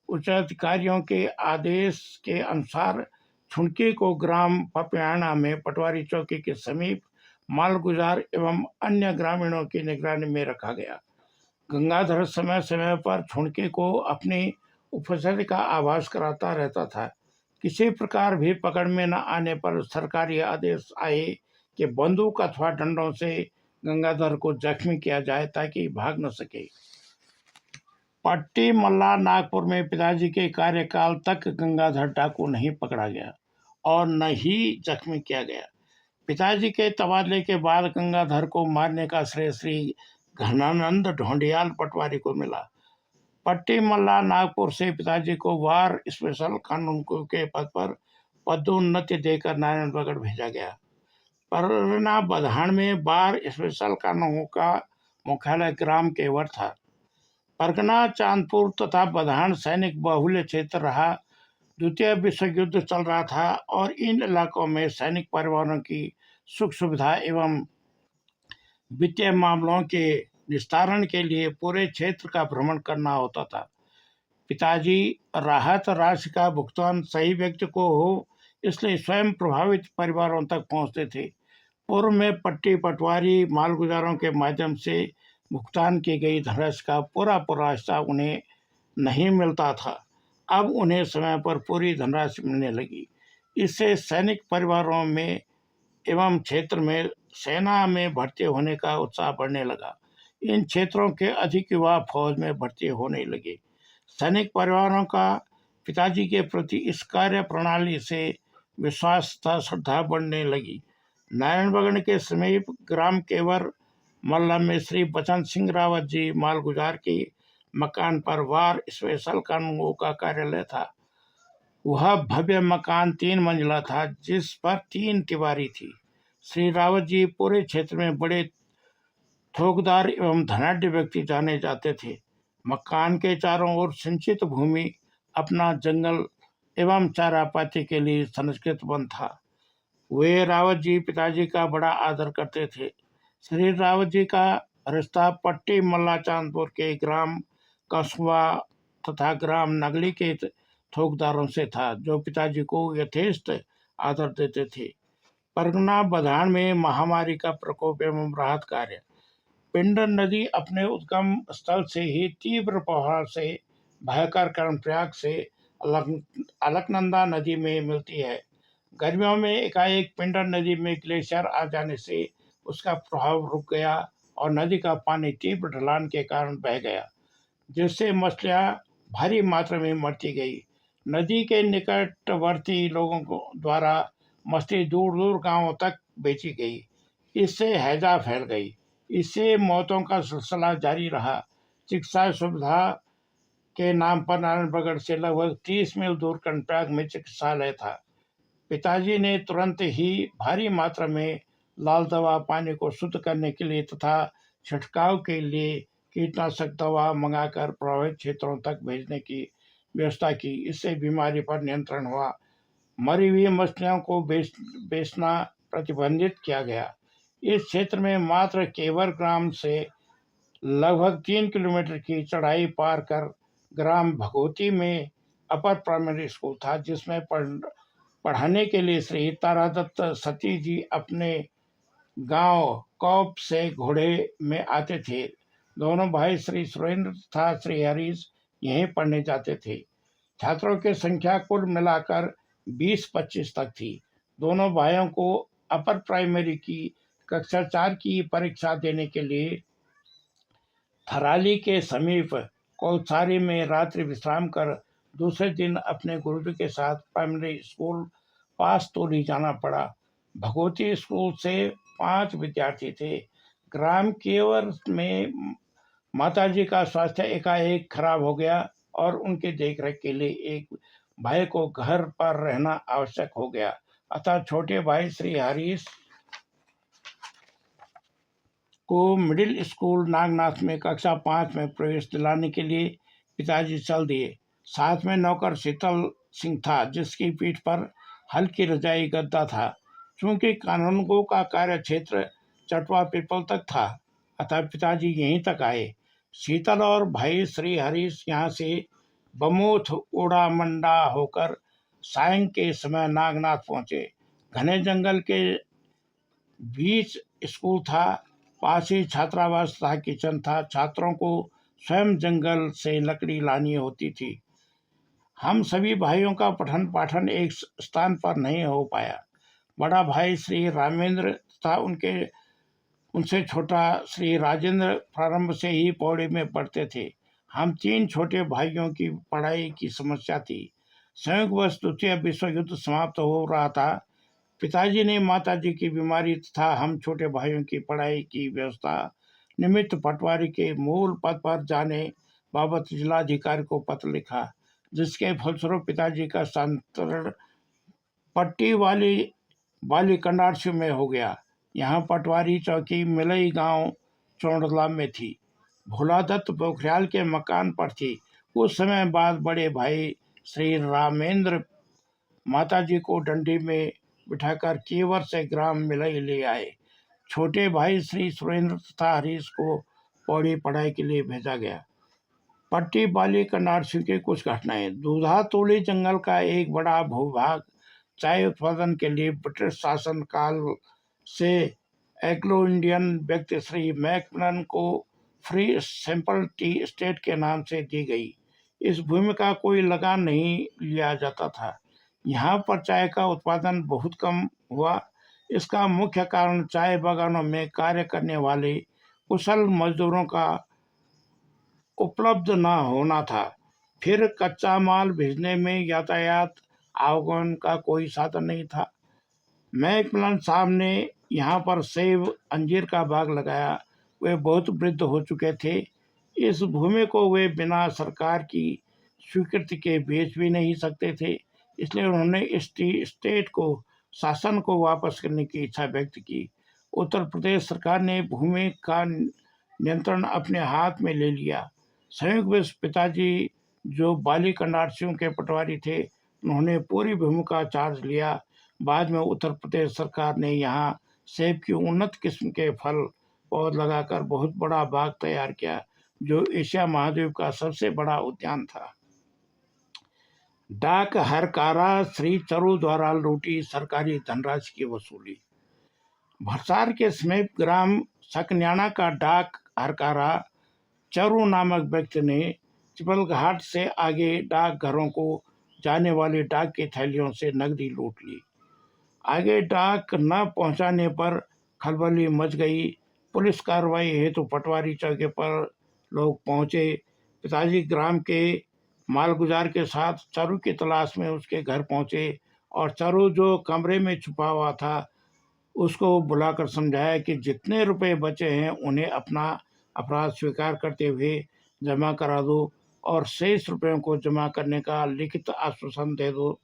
उच्च अधिकारियों के आदेश के अनुसार छुणकी को ग्राम पपियाणा में पटवारी चौकी के समीप मालगुजार एवं अन्य ग्रामीणों की निगरानी में रखा गया। गंगाधर समय समय पर छुणकी को अपनी उपस्थिति का आभास कराता रहता था। किसी प्रकार भी पकड़ में न आने पर सरकारी आदेश आए कि बंदूक अथवा डंडों से गंगाधर को जख्मी किया जाए ताकि भाग न सके। पट्टी मल्ला नागपुर में पिताजी के कार्यकाल तक गंगाधर डाकू नहीं पकड़ा गया और न ही जख्मी किया गया। पिताजी के तबादले के बाद गंगाधर को मारने का श्रेय श्री घनानंद ढोंडियाल पटवारी को मिला। पट्टी मल्ला नागपुर से पिताजी को वार स्पेशल कानून के पद पर पदोन्नति देकर नारायणगढ़ भेजा गया। परगना बधान में बार स्पेशल कानूनों का मुख्यालय ग्राम केवर था। परगना चांदपुर तथा बधान सैनिक बहुल्य क्षेत्र रहा। द्वितीय विश्व युद्ध चल रहा था और इन इलाकों में सैनिक परिवारों की सुख सुविधा एवं वित्तीय मामलों के निस्तारण के लिए पूरे क्षेत्र का भ्रमण करना होता था। पिताजी राहत राशि का भुगतान सही व्यक्ति को हो, इसलिए स्वयं प्रभावित परिवारों तक पहुंचते थे। पूर्व में पट्टी पटवारी मालगुजारों के माध्यम से भुगतान की गई धनराशि का पूरा हिस्सा उन्हें नहीं मिलता था। अब उन्हें समय पर पूरी धनराशि मिलने लगी। इससे सैनिक परिवारों में एवं क्षेत्र में सेना में भर्ती होने का उत्साह बढ़ने लगा। इन क्षेत्रों के अधिक युवा फौज में भर्ती होने लगे। सैनिक परिवारों का पिताजी के प्रति इस कार्य प्रणाली से विश्वास तथा श्रद्धा बढ़ने लगी। नारायणगढ़ के समीप ग्राम केवर मल्ला में श्री बचन सिंह रावत जी मालगुजार के मकान पर वार स्पेशल कानूनों का कार्यालय था। वह भव्य मकान 3 मंजिला था, जिस पर 3 तिवारी थी। श्री रावत जी पूरे क्षेत्र में बड़े थोकदार एवं धनाढ्य व्यक्ति जाने जाते थे। मकान के चारों ओर सिंचित भूमि, अपना जंगल एवं चारा पाती के लिए संस्कृत वन था। वे रावत जी पिताजी का बड़ा आदर करते थे। श्री रावत जी का रिश्ता पट्टी मल्ला चांदपुर के ग्राम कस्बा तथा ग्राम नगली के थोकदारों से था, जो पिताजी को यथेष्ट आदर देते थे। परगना बधान में महामारी का प्रकोप एवं राहत कार्य। पिंडर नदी अपने उद्गम स्थल से ही तीव्र प्रवाह से बहकर कर्णप्रयाग से अलकनंदा नदी में मिलती है। गर्मियों में एकाएक पिंडर नदी में ग्लेशियर आ जाने से उसका प्रभाव रुक गया और नदी का पानी तीव्र ढलान के कारण बह गया, जिससे मछलियां भारी मात्रा में मरती गई। नदी के निकटवर्ती लोगों को द्वारा मछली दूर दूर गांवों तक बेची गई। इससे हैजा फैल गई। इससे मौतों का सिलसिला जारी रहा। चिकित्सा सुविधा के नाम पर नारायणगढ़ से लगभग 30 मील दूर कर्णप्रयाग में चिकित्सालय था। पिताजी ने तुरंत ही भारी मात्रा में लाल दवा पानी को शुद्ध करने के लिए तथा छिड़काव के लिए कीटनाशक दवा मंगाकर प्रभावित क्षेत्रों तक भेजने की व्यवस्था की। इससे बीमारी पर नियंत्रण हुआ। मरी हुई मछलियों को बेचना प्रतिबंधित किया गया। इस क्षेत्र में मात्र केवर ग्राम से लगभग 3 किलोमीटर की चढ़ाई पार कर ग्राम भगवती में अपर प्राइमरी स्कूल था, जिसमें पढ़ाने के लिए श्री तारादत्त सती जी अपने गांव कौप से घोड़े में आते थे। दोनों भाई श्री सुरेंद्र तथा श्री हरीश यहीं पढ़ने जाते थे। छात्रों की संख्या कुल मिलाकर 20-25 तक थी। दोनों भाइयों को अपर प्राइमरी की कक्षा 4 की परीक्षा देने के लिए थराली के समीप कोलसारी में रात्रि विश्राम कर दूसरे दिन अपने गुरुजी के साथ प्राइमरी स्कूल पासतोली जाना पड़ा। भगवती स्कूल से 5 विद्यार्थी थे। ग्राम केवर में माताजी का स्वास्थ्य एकाएक खराब हो गया और उनके देखरेख के लिए एक भाई को घर पर रहना आवश्यक हो गया। अतः छोटे भाई श्री हरीश को मिडिल स्कूल नागनाथ में कक्षा 5 में प्रवेश दिलाने के लिए पिताजी चल दिए। साथ में नौकर शीतल सिंह था, जिसकी पीठ पर हल्की रजाई गद्दा था। चूंकि कानूनगो का कार्य क्षेत्र चटवा पीपल तक था, अतः पिताजी यहीं तक आए। शीतल और भाई श्री हरीश यहाँ से बमोथ ओड़ा मंडा होकर सायं के समय नागनाथ पहुंचे। घने जंगल के बीच स्कूल था। पास ही छात्रावास तथा किचन था। छात्रों को स्वयं जंगल से लकड़ी लानी होती थी। हम सभी भाइयों का पठन पाठन एक स्थान पर नहीं हो पाया। बड़ा भाई श्री रामेंद्र तथा उनसे छोटा श्री राजेंद्र प्रारंभ से ही पौड़ी में पढ़ते थे। हम 3 छोटे भाइयों की पढ़ाई की समस्या थी। संयोगवश द्वितीय विश्व युद्ध समाप्त हो रहा था। पिताजी ने माताजी की बीमारी तथा हम छोटे भाइयों की पढ़ाई की व्यवस्था निमित्त पटवारी के मूल पद पर जाने बाबत जिलाधिकारी को पत्र लिखा, जिसके फलस्वरूप पिताजी का स्थानांतरण पट्टी वाली बाली कंडारसू में हो गया। यहाँ पटवारी चौकी मिलई गांव चौड़ला में थी। भोला दत्त पोखरियाल के मकान पर थी। कुछ समय बाद बड़े भाई श्री रामेंद्र माताजी को डंडी में बिठाकर केवर से ग्राम मिलई ले आए। छोटे भाई श्री सुरेंद्र तथा हरीश को पौड़ी पढ़ाई के लिए भेजा गया। पट्टी बाली कंडारसू की कुछ घटनाएं। दूधा तोली जंगल का एक बड़ा भूभाग चाय उत्पादन के लिए ब्रिटिश शासन काल से एग्लो इंडियन व्यक्ति श्री मैकमिलन को फ्री सैंपल टी स्टेट के नाम से दी गई। इस भूमि का कोई लगान नहीं लिया जाता था। यहाँ पर चाय का उत्पादन बहुत कम हुआ। इसका मुख्य कारण चाय बागानों में कार्य करने वाले कुशल मजदूरों का उपलब्ध न होना था। फिर कच्चा माल भेजने में यातायात आवागमन का कोई साधन नहीं था। मैकमिलन साहब ने यहाँ पर सेब अंजीर का बाग लगाया। वे बहुत वृद्ध हो चुके थे। इस भूमि को वे बिना सरकार की स्वीकृति के बेच भी नहीं सकते थे। इसलिए उन्होंने इस स्टेट को शासन को वापस करने की इच्छा व्यक्त की। उत्तर प्रदेश सरकार ने भूमि का नियंत्रण अपने हाथ में ले लिया। संयुक्त पिताजी जो बाली कंडारसियों के पटवारी थे, उन्होंने पूरी भूमि का चार्ज लिया। बाद में उत्तर प्रदेश सरकार ने यहाँ सेब की उन्नत किस्म के फल पौध लगाकर बहुत बड़ा बाग तैयार किया, जो एशिया महाद्वीप का सबसे बड़ा उद्यान था। डाक हरकारा श्री चरू द्वारा लूटी सरकारी धनराशि की वसूली। भरसार के समीप ग्राम सकन्याणा का डाक हरकारा चरू नामक व्यक्ति ने चिपल घाट से आगे डाक घरों को जाने वाली डाक की थैलियों से नकदी लूट ली। आगे डाक न पहुंचाने पर खलबली मच गई। पुलिस कार्रवाई हेतु पटवारी चौकी पर लोग पहुंचे। पिताजी ग्राम के मालगुजार के साथ चरू की तलाश में उसके घर पहुंचे और चरू जो कमरे में छुपा हुआ था उसको बुलाकर समझाया कि जितने रुपए बचे हैं उन्हें अपना अपराध स्वीकार करते हुए जमा करा दो और शेष रुपयों को जमा करने का लिखित आश्वासन दे दो।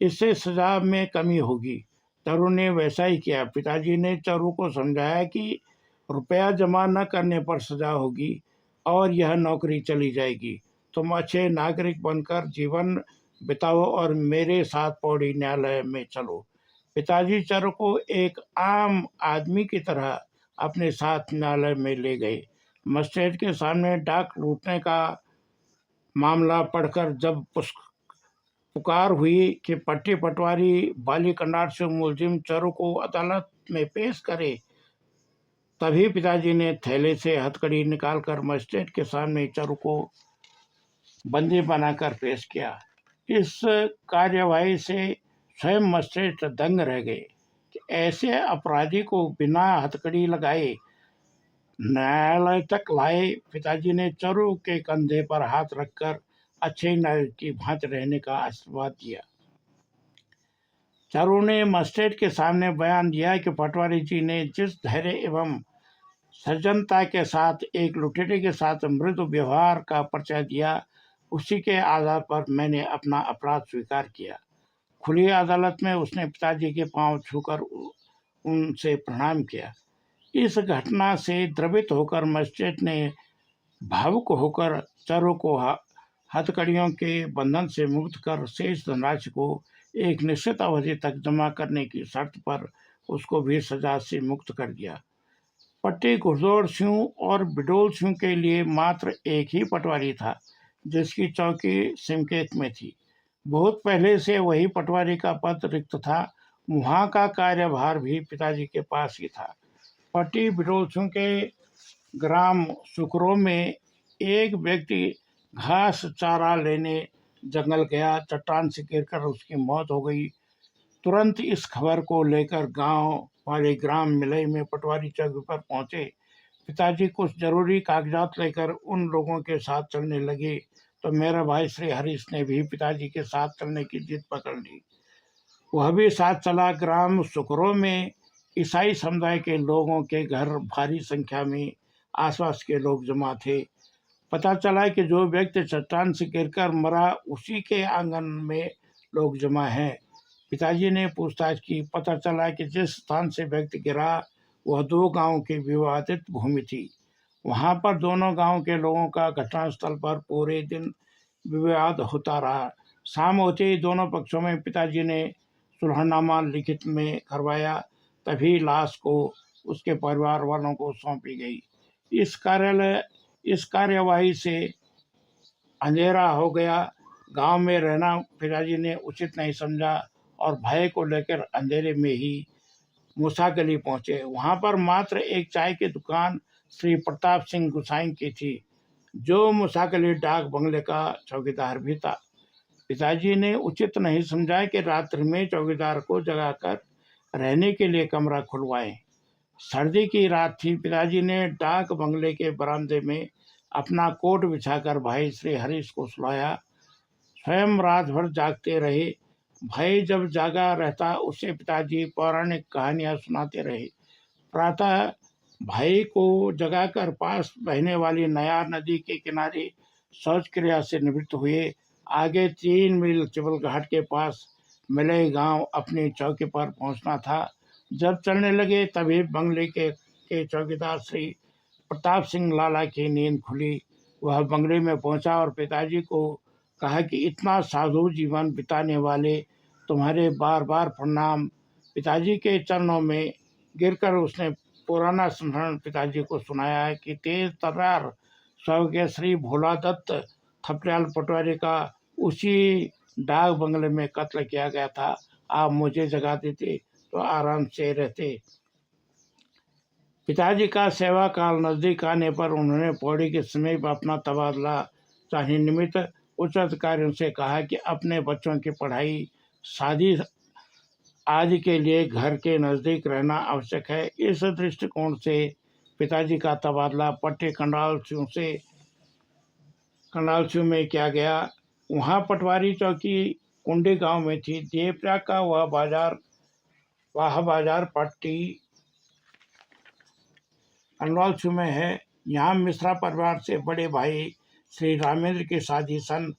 इससे सजा में कमी होगी। चरू ने वैसा ही किया। पिताजी ने चरू को समझाया कि रुपया जमा न करने पर सजा होगी और यह नौकरी चली जाएगी। तुम अच्छे नागरिक बनकर जीवन बिताओ और मेरे साथ पौड़ी न्यायालय में चलो। पिताजी चरू को एक आम आदमी की तरह अपने साथ न्यायालय में ले गए। मजिस्ट्रेट के सामने डाक लूटने का मामला पढ़कर जब पुकार हुई कि पट्टी पटवारी बाली कंडारसू मुलजिम चरू को अदालत में पेश करे, तभी पिताजी ने थैले से हथकड़ी निकालकर मजिस्ट्रेट के सामने चरू को बंदी बनाकर पेश किया। इस कार्यवाही से स्वयं मजिस्ट्रेट दंग रह गए कि ऐसे अपराधी को बिना हथकड़ी लगाए न्यायालय तक लाए। पिताजी ने चरू के कंधे पर हाथ रखकर अच्छे नागरिक की भांति रहने का आशीर्वाद दिया। चरू ने मजिस्ट्रेट के सामने बयान दिया कि पटवारी जी ने जिस धैर्य एवं सज्जनता के साथ एक लुटेरे के साथ मृदु व्यवहार का परिचय दिया, उसी के आधार पर मैंने अपना अपराध स्वीकार किया। खुली अदालत में उसने पिताजी के पांव छूकर उनसे प्रणाम किया। इस घटना से द्रवित होकर मजिस्ट्रेट ने भावुक होकर चरू को हथकड़ियों के बंधन से मुक्त कर शेष धनराशि को एक निश्चित अवधि तक जमा करने की शर्त पर उसको भी सजा से मुक्त कर दिया। पट्टी घुड़दौड़ सिंह और बिडोल सिंह के लिए मात्र एक ही पटवारी था, जिसकी चौकी सिमकेत में थी। बहुत पहले से वही पटवारी का पद रिक्त था। वहाँ का कार्यभार भी पिताजी के पास ही था। पट्टी बिडोल सिंह के ग्राम सुकरो में एक व्यक्ति घास चारा लेने जंगल गया। चट्टान से गिरकर उसकी मौत हो गई। तुरंत इस खबर को लेकर गांव वाले ग्राम मिलई में पटवारी चौकी पर पहुंचे। पिताजी कुछ जरूरी कागजात लेकर उन लोगों के साथ चलने लगे तो मेरा भाई श्री हरीश ने भी पिताजी के साथ चलने की जिद पकड़ ली। वह भी साथ चला। ग्राम सुकरो में ईसाई समुदाय के लोगों के घर भारी संख्या में आसपास के लोग जमा थे। पता चला कि जो व्यक्ति चट्टान से गिरकर मरा उसी के आंगन में लोग जमा हैं। पिताजी ने पूछताछ की। पता चला कि जिस स्थान से व्यक्ति गिरा वह 2 गांव की विवादित भूमि थी। वहां पर दोनों गांव के लोगों का घटनास्थल पर पूरे दिन विवाद होता रहा। शाम होते ही दोनों पक्षों में पिताजी ने सुलहनामा लिखित में करवाया। तभी लाश को उसके परिवार वालों को सौंपी गई। इस कार्यालय इस कार्यवाही से अंधेरा हो गया। गांव में रहना पिताजी ने उचित नहीं समझा और भय को लेकर अंधेरे में ही मूसागली पहुंचे। वहां पर मात्र एक चाय की दुकान श्री प्रताप सिंह गुसाई की थी, जो मूसागली डाक बंगले का चौकीदार भी था। पिताजी ने उचित नहीं समझा कि रात्रि में चौकीदार को जगाकर रहने के लिए कमरा खुलवाएं। सर्दी की रात थी। पिताजी ने डाक बंगले के बरामदे में अपना कोट बिछाकर भाई श्री हरीश को सुलाया। स्वयं रात भर जागते रहे। भाई जब जागा रहता उसे पिताजी पौराणिक कहानियां सुनाते रहे। प्रातः भाई को जगाकर पास बहने वाली नयार नदी के किनारे शौच क्रिया से निवृत्त हुए। आगे 3 मील चिबलघाट के पास मिले गांव अपनी चौकी पर पहुंचना था। जब चलने लगे तभी बंगले के चौकीदार श्री प्रताप सिंह लाला की नींद खुली। वह बंगले में पहुंचा और पिताजी को कहा कि इतना साधु जीवन बिताने वाले तुम्हारे बार बार प्रणाम। पिताजी के चरणों में गिरकर उसने पुराना स्मरण पिताजी को सुनाया है कि तेज तर्रार स्वर्गीय श्री भोला दत्त थपलियाल पटवारी का उसी डाक बंगले में कत्ल किया गया था। आप मुझे जगा देते तो आराम से रहते। पिताजी का सेवा काल नजदीक आने पर उन्होंने पौड़ी के समीप अपना तबादला चाहने निमित्त उच्च अधिकारियों से कहा कि अपने बच्चों की पढ़ाई, शादी आदि के लिए घर के नज़दीक रहना आवश्यक है। इस दृष्टिकोण से पिताजी का तबादला पट्टी कंडालसू में किया गया। वहाँ पटवारी चौकी कुंडी गांव में थी। देवप्रयाग का वह बाजार पट्टी कंडालसू में है। यहाँ मिश्रा परिवार से बड़े भाई श्री रामेंद्र की शादी सन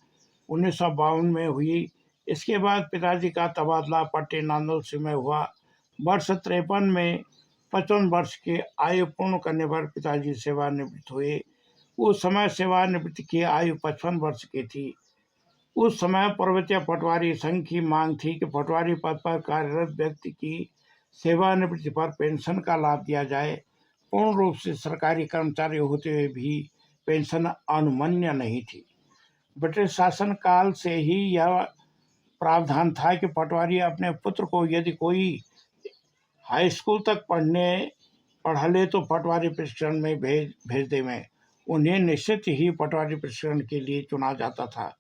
1952 में हुई। इसके बाद पिताजी का तबादला पट्टी नांदोसी में हुआ। वर्ष 53 में 55 वर्ष की आयु पूर्ण करने पर पिताजी सेवानिवृत्त हुए। उस समय सेवानिवृत्ति की आयु 55 वर्ष की थी। उस समय पर्वतीय पटवारी संघ की मांग थी कि पटवारी पद पर कार्यरत व्यक्ति की सेवानिवृत्ति पर पेंशन का लाभ दिया जाए। पूर्ण रूप से सरकारी कर्मचारी होते हुए भी पेंशन अनुमन्य नहीं थी। ब्रिटिश शासन काल से ही यह प्रावधान था कि पटवारी अपने पुत्र को यदि कोई हाई स्कूल तक पढ़ा ले तो पटवारी प्रशिक्षण में भेज देवें। उन्हें निश्चित ही पटवारी प्रशिक्षण के लिए चुना जाता था।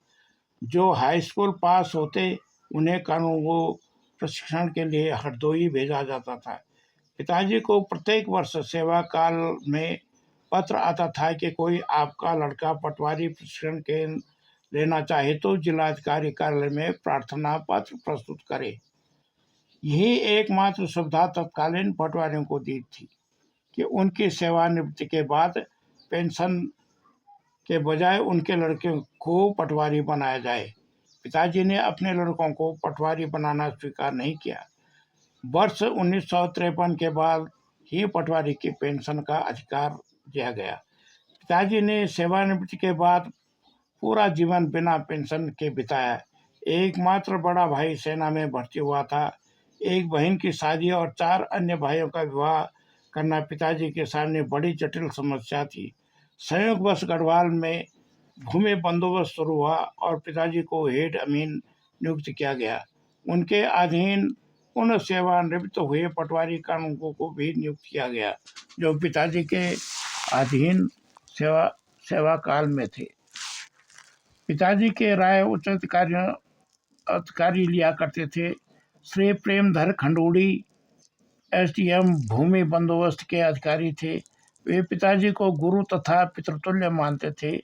जो हाई स्कूल पास होते उन्हें कानूनी प्रशिक्षण के लिए हरदोई भेजा जाता था। पिताजी को प्रत्येक वर्ष सेवा काल में पत्र आता था कि कोई आपका लड़का पटवारी प्रशिक्षण के लेना चाहे तो जिलाधिकारी कार्यालय में प्रार्थना पत्र प्रस्तुत करे। यही एकमात्र सुविधा तत्कालीन पटवारियों को दी थी कि उनकी सेवानिवृत्ति के बाद पेंशन के बजाय उनके लड़के को पटवारी बनाया जाए। पिताजी ने अपने लड़कों को पटवारी बनाना स्वीकार नहीं किया। वर्ष 1953 के बाद ही पटवारी की पेंशन का अधिकार दिया गया। पिताजी ने सेवानिवृत्ति के बाद पूरा जीवन बिना पेंशन के बिताया। एकमात्र बड़ा भाई सेना में भर्ती हुआ था। एक बहन की शादी और 4 अन्य भाइयों का विवाह करना पिताजी के सामने बड़ी जटिल समस्या थी। संयोगवश गढ़वाल में भूमि बंदोबस्त शुरू हुआ और पिताजी को हेड अमीन नियुक्त किया गया। उनके अधीन उन सेवानिवृत्त हुए पटवारी कार्मिकों को भी नियुक्त किया गया जो पिताजी के अधीन सेवा काल में थे। पिताजी के राय उच्च अधिकारी लिया करते थे। श्री प्रेमधर खंडूड़ी एसडीएम भूमि बंदोबस्त के अधिकारी थे। वे पिताजी को गुरु तथा पितृतुल्य मानते थे।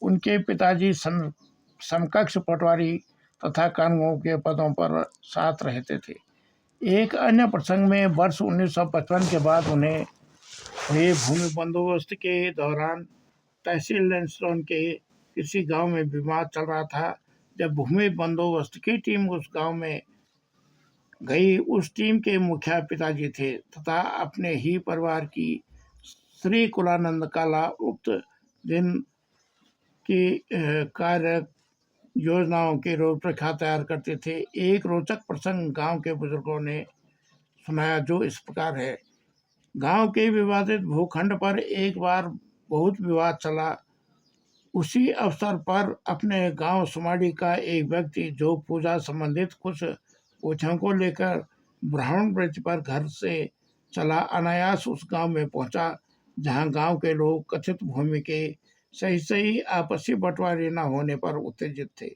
उनके पिताजी समकक्ष पटवारी तथा कानूनों के पदों पर साथ रहते थे। एक अन्य प्रसंग में वर्ष 1955 के बाद उन्हें हुए भूमि बंदोबस्त के दौरान तहसील लैंडस्टोन के किसी गांव में विवाद चल रहा था। जब भूमि बंदोबस्त की टीम उस गांव में गई। उस टीम के मुखिया पिताजी थे तथा अपने ही परिवार की श्री कुलानंद काला उक्त दिन की कार्य योजनाओं की रूपरेखा तैयार करते थे। एक रोचक प्रसंग गांव के बुजुर्गों ने सुनाया जो इस प्रकार है। गांव के विवादित भूखंड पर एक बार बहुत विवाद चला। उसी अवसर पर अपने गांव सुमाड़ी का एक व्यक्ति जो पूजा संबंधित कुछ पूछों को लेकर ब्राह्मण ब्रज पर घर से चला अनायास उस गांव में पहुंचा जहां गांव के लोग कथित भूमि के सही सही आपसी बंटवारे न होने पर उत्तेजित थे।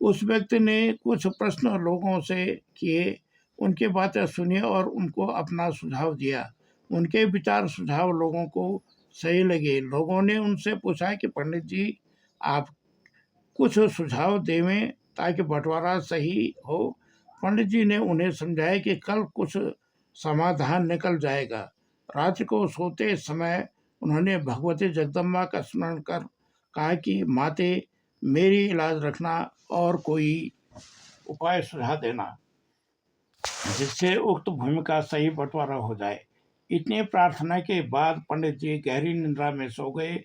उस व्यक्ति ने कुछ प्रश्न लोगों से किए, उनकी बातें सुनी और उनको अपना सुझाव दिया। उनके विचार सुझाव लोगों को सही लगे। लोगों ने उनसे पूछा कि पंडित जी, आप कुछ सुझाव देवें ताकि बंटवारा सही हो। पंडित जी ने उन्हें समझाया कि कल कुछ समाधान निकल जाएगा। रात्रि को सोते समय उन्होंने भगवती जगदम्बा का स्मरण कर कहा कि माते, मेरी इलाज रखना और कोई उपाय सुझा देना जिससे उक्त भूमि का सही बंटवारा हो जाए। इतनी प्रार्थना के बाद पंडित जी गहरी निद्रा में सो गए।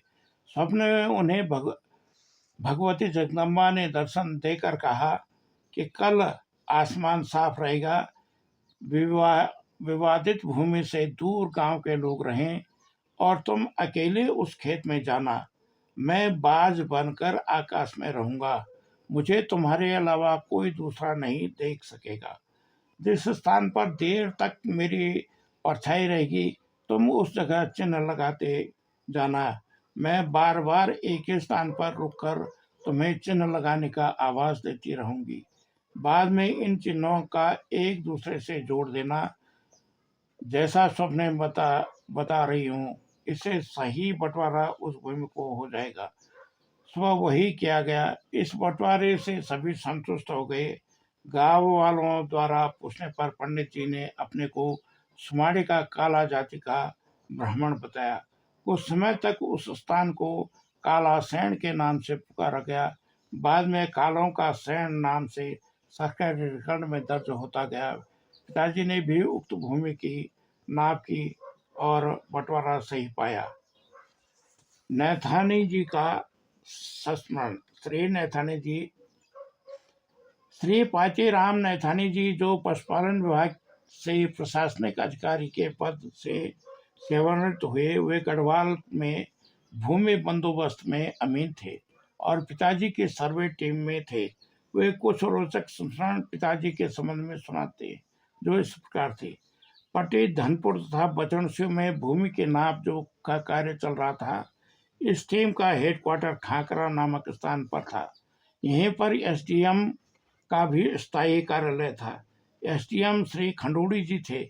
स्वप्न में उन्हें भगवती जगदम्बा ने दर्शन देकर कहा कि कल आसमान साफ रहेगा, विवादित भूमि से दूर गांव के लोग रहें और तुम अकेले उस खेत में जाना। मैं बाज बनकर आकाश में रहूंगा, मुझे तुम्हारे अलावा कोई दूसरा नहीं देख सकेगा। जिस स्थान पर देर तक मेरी परछाई रहेगी तुम उस जगह चिन्ह लगाते जाना। मैं बार बार एक ही स्थान पर रुककर तुम्हें चिन्ह लगाने का आवाज देती रहूंगी। बाद में इन चिन्हों का एक दूसरे से जोड़ देना जैसा स्वप्न में बता रही हूँ। इससे सही बंटवारा उस भूमि को हो जाएगा। सुबह वही किया गया। इस बंटवारे से सभी संतुष्ट हो गए। गांव वालों द्वारा पूछने पर पंडित जी ने अपने को सुमाड़ी का काला जाति का ब्राह्मण बताया। कुछ समय तक उस स्थान को काला सैन के नाम से पुकारा गया। बाद में कालों का सैन नाम से सरकारी रिकॉर्ड में दर्ज होता गया। पिताजी ने भी उक्त भूमि की नाप की और बंटवारा सही पाया। नैथानी जी का संस्मरण। श्री पाचीराम नैथानी जी जो पशुपालन विभाग से प्रशासनिक अधिकारी के पद से सेवानिवृत्त हुए, वे गढ़वाल में भूमि बंदोबस्त में अमीन थे और पिताजी की सर्वे टीम में थे। वे कुछ रोचक संस्मरण पिताजी के संबंध में सुनाते जो इस प्रकार थे। पटी, धनपुर तथा बचनसिंह में भूमि के नाप जोख का कार्य चल रहा था। इस टीम का हेडक्वार्टर खाकरा नामक स्थान पर था। यहीं पर एसडीएम का भी स्थायी कार्यालय था। एसडीएम श्री खंडूड़ी जी थे।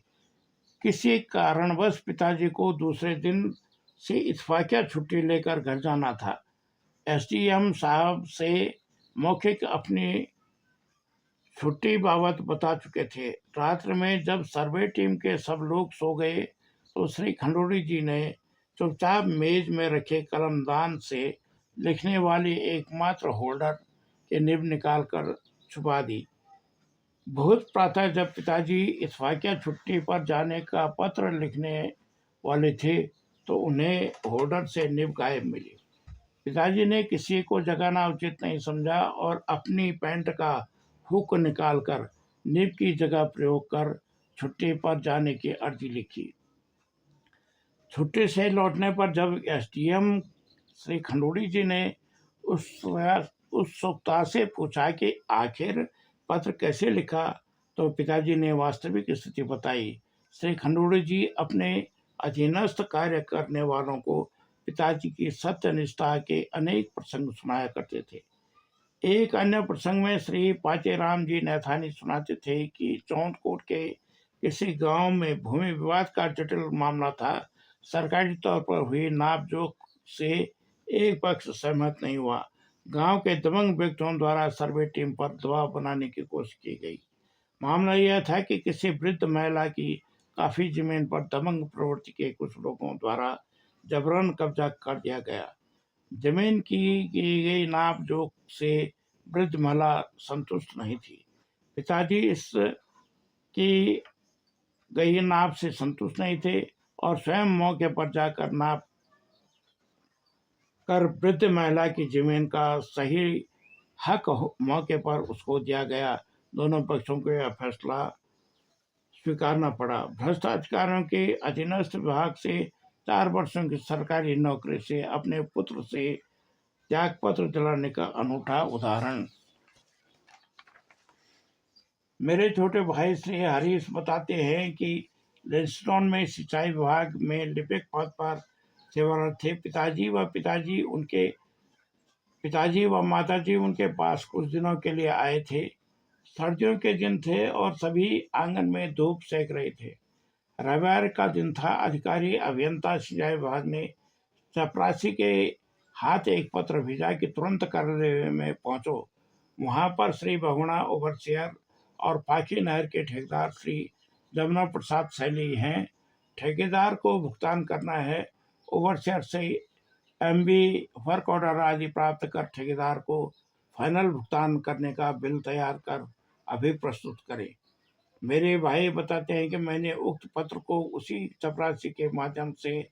किसी कारणवश पिताजी को दूसरे दिन से इत्फाकिया छुट्टी लेकर घर जाना था। एसडीएम साहब से मौखिक अपनी छुट्टी बाबत बता चुके थे। रात्र में जब सर्वे टीम के सब लोग सो गए तो श्री खंडूड़ी जी ने चुपचाप मेज में रखे कलमदान से लिखने वाली एकमात्र होल्डर की निब निकाल कर छुपा दी। बहुत प्रातः जब पिताजी इत्फाकिया छुट्टी पर जाने का पत्र लिखने वाले थे तो उन्हें होल्डर से निब गायब मिली। पिताजी ने किसी को जगाना उचित नहीं समझा और अपनी पैंट का हुक निकालकर निब की जगह प्रयोग कर छुट्टी पर जाने की अर्जी लिखी। छुट्टी से लौटने पर जब एसडीएम श्री खंडूड़ी जी ने उत्सुकता से पूछा कि आखिर पत्र कैसे लिखा तो पिताजी ने वास्तविक स्थिति बताई। श्री खंडूड़ी जी अपने अधीनस्थ कार्य करने वालों को पिताजी की सत्यनिष्ठा के अनेक प्रसंग सुनाया करते थे। एक अन्य प्रसंग में श्री पाचेराम जी नैथानी सुनाते थे कि चौंतकोट के किसी गांव में भूमि विवाद का जटिल मामला था। सरकारी तौर पर हुई नापजोख से एक पक्ष सहमत नहीं हुआ। गांव के दबंग व्यक्तियों द्वारा सर्वे टीम पर दबाव बनाने की कोशिश की गई। मामला यह था कि किसी वृद्ध महिला की काफी जमीन पर दबंग प्रवृत्ति के कुछ लोगों द्वारा जबरन कब्जा कर दिया गया। जमीन की गई नाप जोख से वृद्ध महिला संतुष्ट नहीं थी। पिताजी इस कि गई नाप से संतुष्ट नहीं थे और स्वयं मौके पर जाकर नाप कर वृद्ध महिला की जमीन का सही हक मौके पर उसको दिया गया। दोनों पक्षों को यह फैसला स्वीकारना पड़ा। भ्रष्ट अधिकारियों के अधीनस्थ विभाग से 4 वर्षों की सरकारी नौकरी से अपने पुत्र से त्यागपत्र दिलाने का अनूठा उदाहरण। मेरे छोटे भाई श्री हरीश बताते हैं कि लिंस्टन में सिंचाई विभाग में लिपिक पद पर सेवारत थे। पिताजी व माताजी उनके पास कुछ दिनों के लिए आए थे। सर्दियों के दिन थे और सभी आंगन में धूप सेक रहे थे। रविवार का दिन था। अधिकारी अभियंता सिंचाई विभाग ने चपरासी के हाथ एक पत्र भेजा कि तुरंत कार्यालय में पहुंचो। वहां पर श्री बहुगुणा ओवरसियर और पाखी नहर के ठेकेदार श्री जमुना प्रसाद सैली हैं। ठेकेदार को भुगतान करना है। ओवरसियर से एमबी वर्क ऑर्डर आदि प्राप्त कर ठेकेदार को फाइनल भुगतान करने का बिल तैयार कर अभी प्रस्तुत करें। मेरे भाई बताते हैं कि मैंने उक्त पत्र को उसी चपरासी के माध्यम से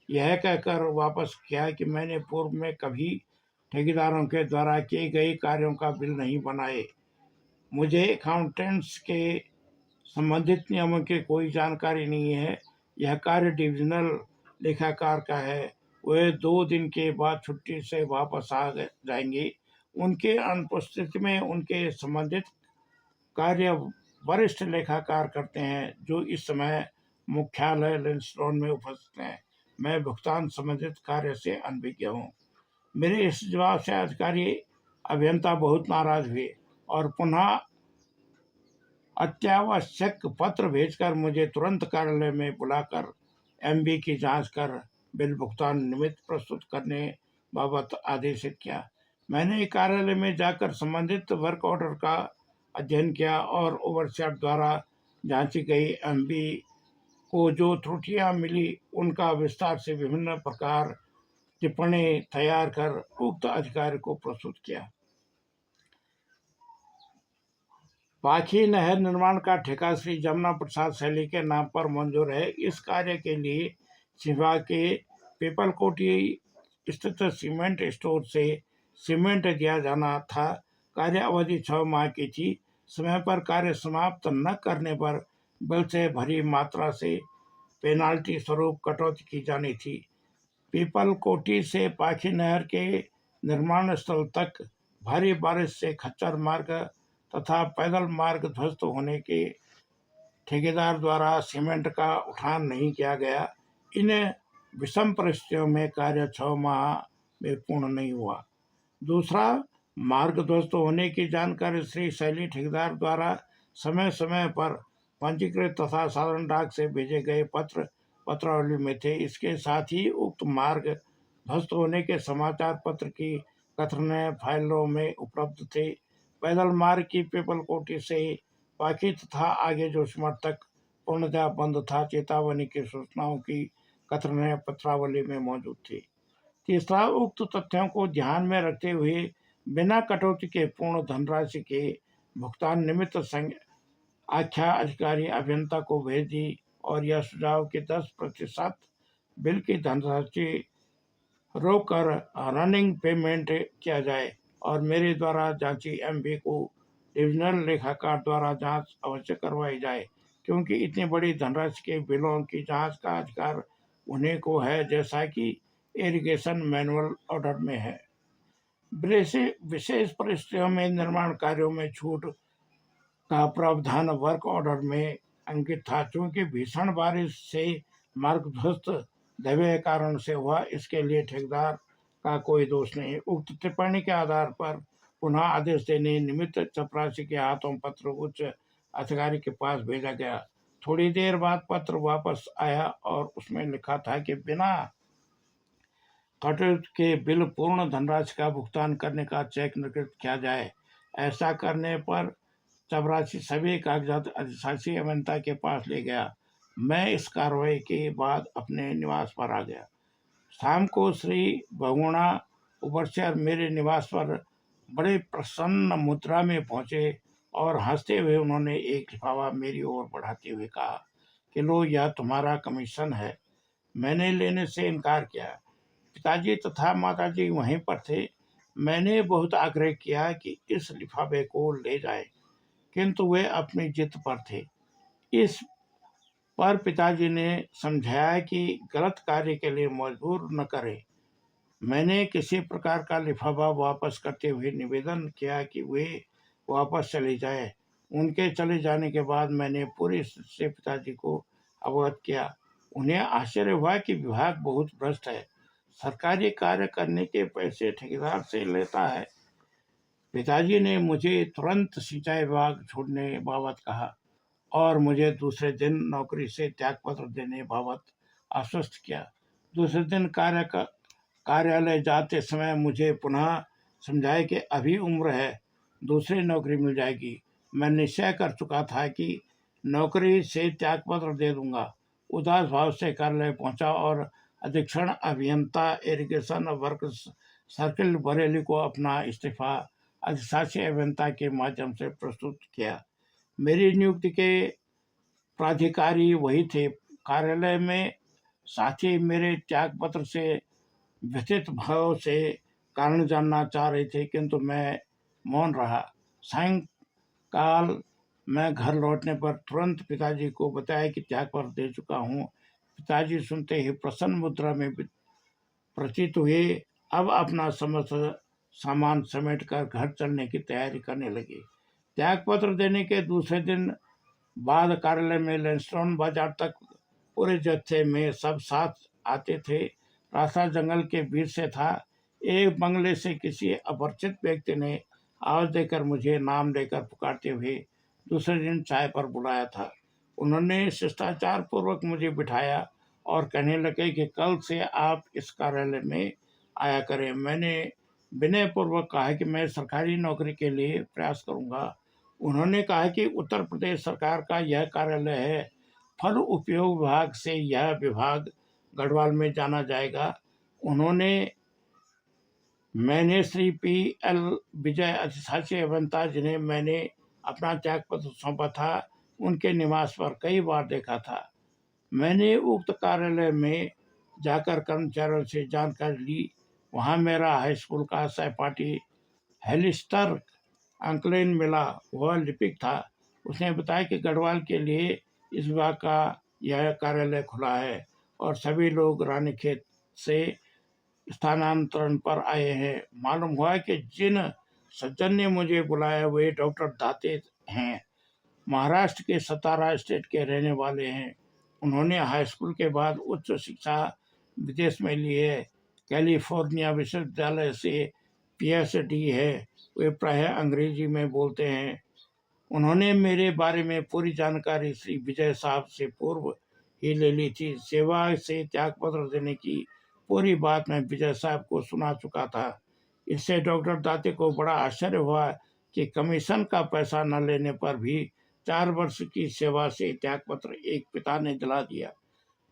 यह कहकर वापस किया कि मैंने पूर्व में कभी ठेकेदारों के द्वारा किए गए कार्यों का बिल नहीं बनाए। मुझे अकाउंटेंट्स के संबंधित नियमों की कोई जानकारी नहीं है। यह कार्य डिविजनल लेखाकार का है। वे 2 दिन के बाद छुट्टी से वापस आ जाएंगे। उनके अनुपस्थिति में उनके संबंधित कार्य वरिष्ठ लेखाकार करते हैं, जो इस समय मुख्यालय लिंस्टन में उपस्थित हैं। मैं भुगतान संबंधित कार्य से अनभिज्ञ हूँ। मेरे इस जवाब से अधिकारी अभियंता बहुत नाराज हुए और पुनः अत्यावश्यक पत्र भेजकर मुझे तुरंत कार्यालय में बुलाकर एमबी की जांच कर बिल भुगतान निमित्त प्रस्तुत करने बाबत आदेशित किया। मैंने कार्यालय में जाकर संबंधित वर्क ऑर्डर का अध्ययन किया और ओवरसियर द्वारा जांची गई एमबी को जो त्रुटियां मिली उनका विस्तार से विभिन्न प्रकार टिप्पणी तैयार कर उक्त अधिकारी को प्रस्तुत किया। पाखी नहर निर्माण का ठेका श्री जमुना प्रसाद सैली के नाम पर मंजूर है। इस कार्य के लिए सिवा के पीपलकोटी स्थित सीमेंट स्टोर से सीमेंट दिया जाना था। कार्य अवधि 6 माह की थी। समय पर कार्य समाप्त न करने पर बिल से भरी मात्रा से पेनाल्टी स्वरूप कटौती की जानी थी। पीपलकोटी से पाखी नहर के निर्माण स्थल तक भारी बारिश से खच्चर मार्ग तथा पैदल मार्ग ध्वस्त होने के ठेकेदार द्वारा सीमेंट का उठान नहीं किया गया। इन विषम परिस्थितियों में कार्य 6 माह में पूर्ण नहीं हुआ। दूसरा, मार्ग ध्वस्त होने की जानकारी श्री सैली ठेकेदार द्वारा समय समय पर पंजीकृत तथा साधारण डाक से भेजे गए पत्रावली में थे। इसके साथ ही उक्त मार्ग ध्वस्त होने के समाचार पत्र की कथन फाइलों में उपलब्ध थे। पैदल मार्ग की पीपलकोटी से पाखी तथा आगे जोशीमठ तक पूर्णतः बंद था। चेतावनी की सूचनाओं की कथन पत्रावली में मौजूद थी। तीसरा, उक्त तथ्यों को ध्यान में रखते हुए बिना कटौती के पूर्ण धनराशि के भुगतान निमित्त आख्या अधिकारी अभियंता को भेज दी और यह सुझाव कि 10% बिल की धनराशि रोककर रनिंग पेमेंट किया जाए और मेरे द्वारा जांची एमबी को डिविजनल लेखाकार द्वारा जांच अवश्य करवाई जाए, क्योंकि इतनी बड़ी धनराशि के बिलों की जांच का अधिकार उन्हें को है, जैसा कि इरिगेशन मैनुअल ऑर्डर में है। विशेष परिस्थितियों में निर्माण कार्यों में छूट का प्रावधान वर्क ऑर्डर में अंकित था। चूंकि भीषण बारिश से मार्ग ध्वस्त दबे कारण से हुआ, इसके लिए ठेकेदार का कोई दोष नहीं। उक्त टिप्पणी के आधार पर पुनः आदेश देने निमित्त चपरासी के हाथों पत्र उच्च अधिकारी के पास भेजा गया। थोड़ी देर बाद पत्र वापस आया और उसमें लिखा था कि बिना कटौती के बिल पूर्ण धनराशि का भुगतान करने का चेक निर्गत किया जाए। ऐसा करने पर चपरासी सभी कागजात अधिशासी अभियंता के पास ले गया। मैं इस कार्रवाई के बाद अपने निवास पर आ गया। शाम को श्री बहुगुणा ओवरसियर मेरे निवास पर बड़े प्रसन्न मुद्रा में पहुंचे और हंसते हुए उन्होंने एक लिफाफा मेरी ओर बढ़ाते हुए कहा कि लो, यह तुम्हारा कमीशन है। मैंने लेने से इनकार किया। पिताजी तथा माताजी वहीं पर थे। मैंने बहुत आग्रह किया कि इस लिफाफे को ले जाए, किंतु वे अपनी जिद पर थे। इस पर पिताजी ने समझाया कि गलत कार्य के लिए मजबूर न करें। मैंने किसी प्रकार का लिफाफा वापस करते हुए निवेदन किया कि वे वापस चले जाए। उनके चले जाने के बाद मैंने पूरी स्थिति से पिताजी को अवगत किया। उन्हें आश्चर्य हुआ कि विभाग बहुत भ्रष्ट है, सरकारी कार्य करने के पैसे ठेकेदार से लेता है। पिताजी ने मुझे तुरंत सिंचाई विभाग छोड़ने बाबत कहा और मुझे दूसरे दिन नौकरी से त्यागपत्र देने बाबत आश्वस्त किया। दूसरे दिन कार्यालय जाते समय मुझे पुनः समझाया कि अभी उम्र है, दूसरी नौकरी मिल जाएगी। मैं निश्चय कर चुका था कि नौकरी से त्यागपत्र दे दूंगा। उदास भाव से कार्यालय पहुंचा और अधीक्षण अभियंता इरिगेशन वर्क सर्किल बरेली को अपना इस्तीफा अधिशासी अभियंता के माध्यम से प्रस्तुत किया। मेरी नियुक्ति के प्राधिकारी वही थे। कार्यालय में साथी मेरे त्यागपत्र से व्यथित भाव से कारण जानना चाह रहे थे, किंतु मैं मौन रहा। सायंकाल मैं घर लौटने पर तुरंत पिताजी को बताया कि त्यागपत्र दे चुका हूँ। पिताजी सुनते ही प्रसन्न मुद्रा में प्रतीत हुए। अब अपना समस्त सामान समेट कर घर चलने की तैयारी करने लगे। त्यागपत्र देने के दूसरे दिन बाद कार्यालय में लैंडस्टोन बाजार तक पूरे जत्थे में सब साथ आते थे। रास्ता जंगल के बीच से था। एक बंगले से किसी अपरिचित व्यक्ति ने आवाज देकर मुझे नाम लेकर पुकारते हुए दूसरे दिन चाय पर बुलाया था। उन्होंने शिष्टाचार पूर्वक मुझे बिठाया और कहने लगे कि कल से आप इस कार्यालय में आया करें। मैंने विनय पूर्वक कहा कि मैं सरकारी नौकरी के लिए प्रयास करूंगा। उन्होंने कहा कि उत्तर प्रदेश सरकार का यह कार्यालय है, फल उपयोग विभाग से यह विभाग गढ़वाल में जाना जाएगा। उन्होंने मैंने श्री P.L. विजय अधिशासी अभियंता, जिन्हें मैंने अपना त्यागपत्र सौंपा था, उनके निवास पर कई बार देखा था। मैंने उक्त कार्यालय में जाकर कर्मचारियों से जानकारी ली। वहाँ मेरा हाई स्कूल का सहपाठी हेलिस्टर अंकलेन मिला। वह लिपिक था। उसने बताया कि गढ़वाल के लिए इस विभाग का यह कार्यालय खुला है और सभी लोग रानीखेत से स्थानांतरण पर आए हैं। मालूम हुआ कि जिन सज्जन ने मुझे बुलाया वे डॉक्टर दाते हैं, महाराष्ट्र के सतारा स्टेट के रहने वाले हैं। उन्होंने हाई स्कूल के बाद उच्च शिक्षा विदेश में ली है। कैलिफोर्निया विश्वविद्यालय से PhD है। वे प्रायः अंग्रेजी में बोलते हैं। उन्होंने मेरे बारे में पूरी जानकारी श्री विजय साहब से पूर्व ही ले ली थी। सेवा से त्यागपत्र देने की पूरी बात मैं विजय साहब को सुना चुका था। इससे डॉक्टर दाते को बड़ा आश्चर्य हुआ कि कमीशन का पैसा न लेने पर भी 4 वर्ष की सेवा से त्यागपत्र एक पिता ने दिला दिया।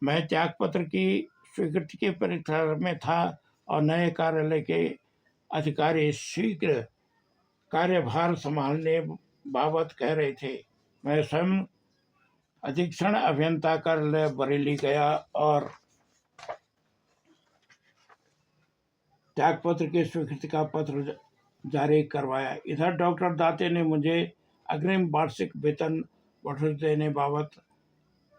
मैं त्यागपत्र की स्वीकृति की प्रतीक्षा में था और नए कार्यालय के अधिकारी शीघ्र कार्यभार संभालने बाबत कह रहे थे। मैं स्वयं अधीक्षण अभियंता कार्यालय बरेली गया और त्यागपत्र की स्वीकृति का पत्र जारी करवाया। इधर डॉक्टर दाते ने मुझे अग्रिम वार्षिक वेतन बढ़ोतरी देने बाबत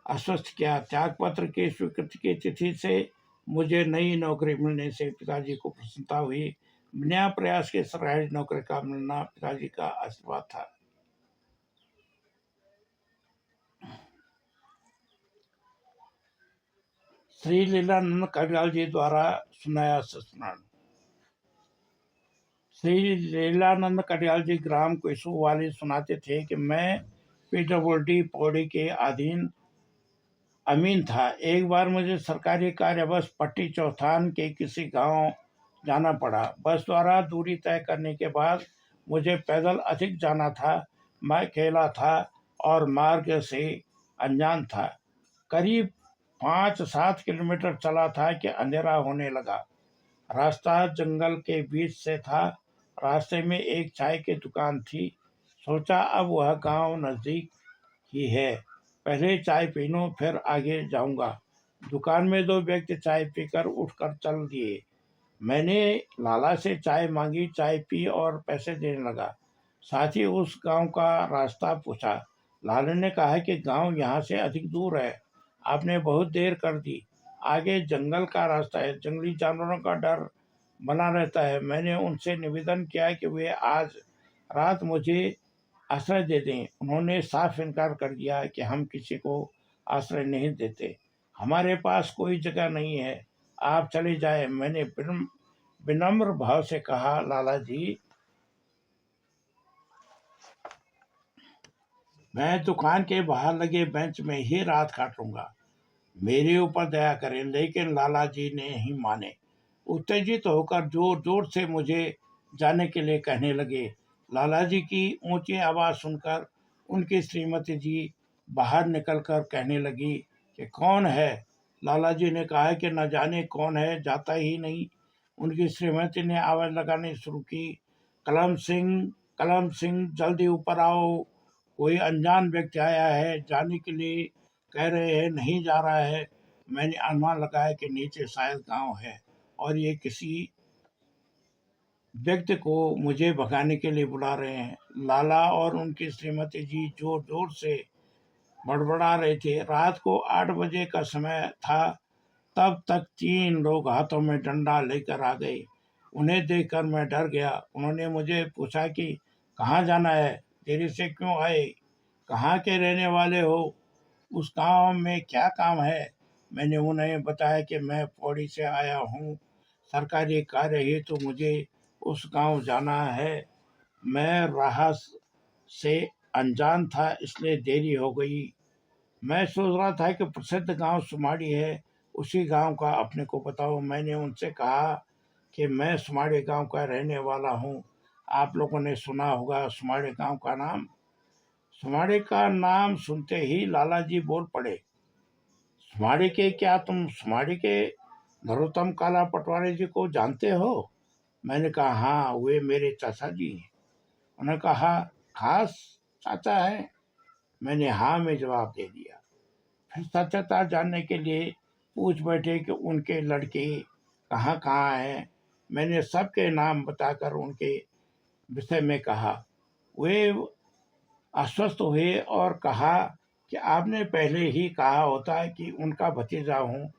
आश्वस्त किया। त्यागपत्र की स्वीकृति की तिथि से मुझे नई नौकरी मिलने से पिताजी को प्रसन्नता हुई। बिना प्रयास के सरकारी नौकरी का मिलना पिताजी का आशीर्वाद था। श्री लीलानंद कड़ियाल जी द्वारा सुनाया संस्मरण। श्री लीलानंद कड़ियाल जी ग्राम केशुवाली सुनाते थे कि मैं PWD पौड़ी के अधीन अमीन था। एक बार मुझे सरकारी कार्यवश पट्टी चौथान के किसी गांव जाना पड़ा। बस द्वारा दूरी तय करने के बाद मुझे पैदल अधिक जाना था। मैं अकेला था और मार्ग से अनजान था। करीब 5-7 किलोमीटर चला था कि अंधेरा होने लगा। रास्ता जंगल के बीच से था। रास्ते में एक चाय की दुकान थी। सोचा अब वह गांव नज़दीक ही है, पहले चाय पी लूं फिर आगे जाऊंगा। दुकान में दो व्यक्ति चाय पीकर उठकर चल दिए। मैंने लाला से चाय मांगी, चाय पी और पैसे देने लगा। साथ ही उस गांव का रास्ता पूछा। लाला ने कहा कि गांव यहाँ से अधिक दूर है, आपने बहुत देर कर दी, आगे जंगल का रास्ता है, जंगली जानवरों का डर बना रहता है। मैंने उनसे निवेदन किया कि वे आज रात मुझे आश्रय दे दें। उन्होंने साफ इनकार कर दिया कि हम किसी को आश्रय नहीं देते, हमारे पास कोई जगह नहीं है, आप चले जाए। मैंने विनम्र भाव से कहा, लाला जी, मैं दुकान के बाहर लगे बेंच में ही रात काट लूंगा, मेरे ऊपर दया करें। लेकिन लाला जी ने ही माने। उत्तेजित होकर जोर जोर से मुझे जाने के लिए कहने लगे। लाला जी की ऊंची आवाज़ सुनकर उनकी श्रीमती जी बाहर निकलकर कहने लगी कि कौन है। लाला जी ने कहा कि न जाने कौन है, जाता ही नहीं। उनकी श्रीमती ने आवाज़ लगानी शुरू की, कलम सिंह जल्दी ऊपर आओ, कोई अनजान व्यक्ति आया है, जाने के लिए कह रहे हैं, नहीं जा रहा है। मैंने अनुमान लगाया कि नीचे शायद गांव है और ये किसी व्यक्ति को मुझे भगाने के लिए बुला रहे हैं। लाला और उनकी श्रीमती जी जोर जोर से बड़बड़ा रहे थे। रात को 8 बजे का समय था। तब तक 3 लोग हाथों में डंडा लेकर आ गए। उन्हें देखकर मैं डर गया। उन्होंने मुझे पूछा कि कहाँ जाना है, देरी से क्यों आए, कहाँ के रहने वाले हो, उस गांव में क्या काम है। मैंने उन्हें बताया कि मैं पौड़ी से आया हूँ, सरकारी कार्य हेतु मुझे उस गांव जाना है। मैं राह से अनजान था, इसलिए देरी हो गई। मैं सोच रहा था कि प्रसिद्ध गांव सुमाड़ी है, उसी गांव का अपने को बताओ। मैंने उनसे कहा कि मैं सुमाड़ी गांव का रहने वाला हूँ। आप लोगों ने सुना होगा सुमाड़ी गांव का नाम। सुमाड़ी का नाम सुनते ही लाला जी बोल पड़े, सुमाड़ी के क्या तुम सुमाड़ी के नरोत्तम काला पटवारी जी को जानते हो। मैंने कहा हाँ, वे मेरे चाचा जी हैं। उन्होंने कहा खास चाचा है। मैंने हाँ में जवाब दे दिया। फिर सत्यता जानने के लिए पूछ बैठे कि उनके लड़के कहाँ कहाँ हैं। मैंने सबके नाम बताकर उनके विषय में कहा। वे आश्वस्त हुए और कहा कि आपने पहले ही कहा होता कि उनका भतीजा हूँ,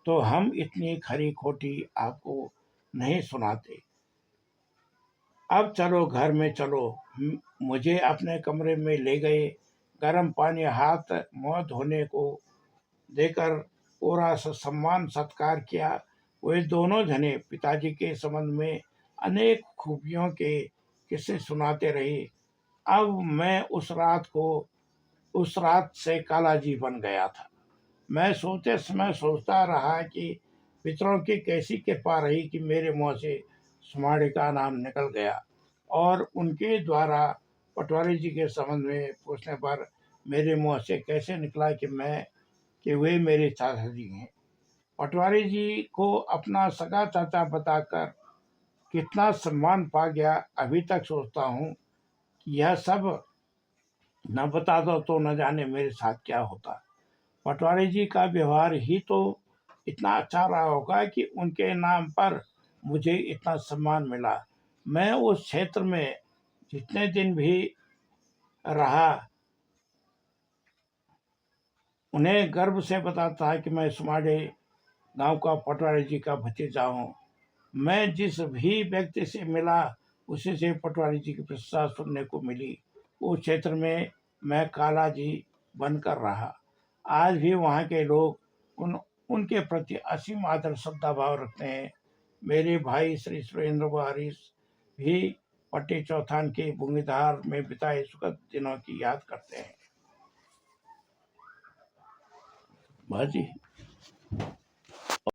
तो हम इतनी खरी खोटी आपको नहीं सुनाते। अब चलो घर में चलो। मुझे अपने कमरे में ले गए। गर्म पानी हाथ मुंह धोने को देकर पूरा सम्मान सत्कार किया। वे दोनों जने पिताजी के संबंध में अनेक खूबियों के किस्से सुनाते रहे। अब मैं उस रात से काला जी बन गया था। मैं सोते समय सोचता रहा कि पितरों की कैसी कृपा रही कि मेरे मुंह से सुमाड़ी का नाम निकल गया और उनके द्वारा पटवारी जी के संबंध में पूछने पर मेरे मुंह से कैसे निकला कि वे मेरे चाचा जी हैं। पटवारी जी को अपना सगा चाचा बताकर कितना सम्मान पा गया, अभी तक सोचता हूँ कि यह सब न बता दो तो न जाने मेरे साथ क्या होता। पटवारी जी का व्यवहार ही तो इतना अच्छा रहा होगा कि उनके नाम पर मुझे इतना सम्मान मिला। मैं उस क्षेत्र में जितने दिन भी रहा, उन्हें गर्व से बताता है कि मैं सुमाड़े गांव का पटवारी जी का भतीजा हूँ। मैं जिस भी व्यक्ति से मिला उसी से पटवारी जी की प्रशंसा सुनने को मिली। उस क्षेत्र में मैं काला जी बनकर रहा। आज भी वहाँ के लोग उनके प्रति असीम आदर श्रद्धा भाव रखते हैं। मेरे भाई श्री सुरेंद्र व हरीश भी पट्टी चौथान के बूंगीधार में बिताए सुखद दिनों की याद करते हैं। बाजी।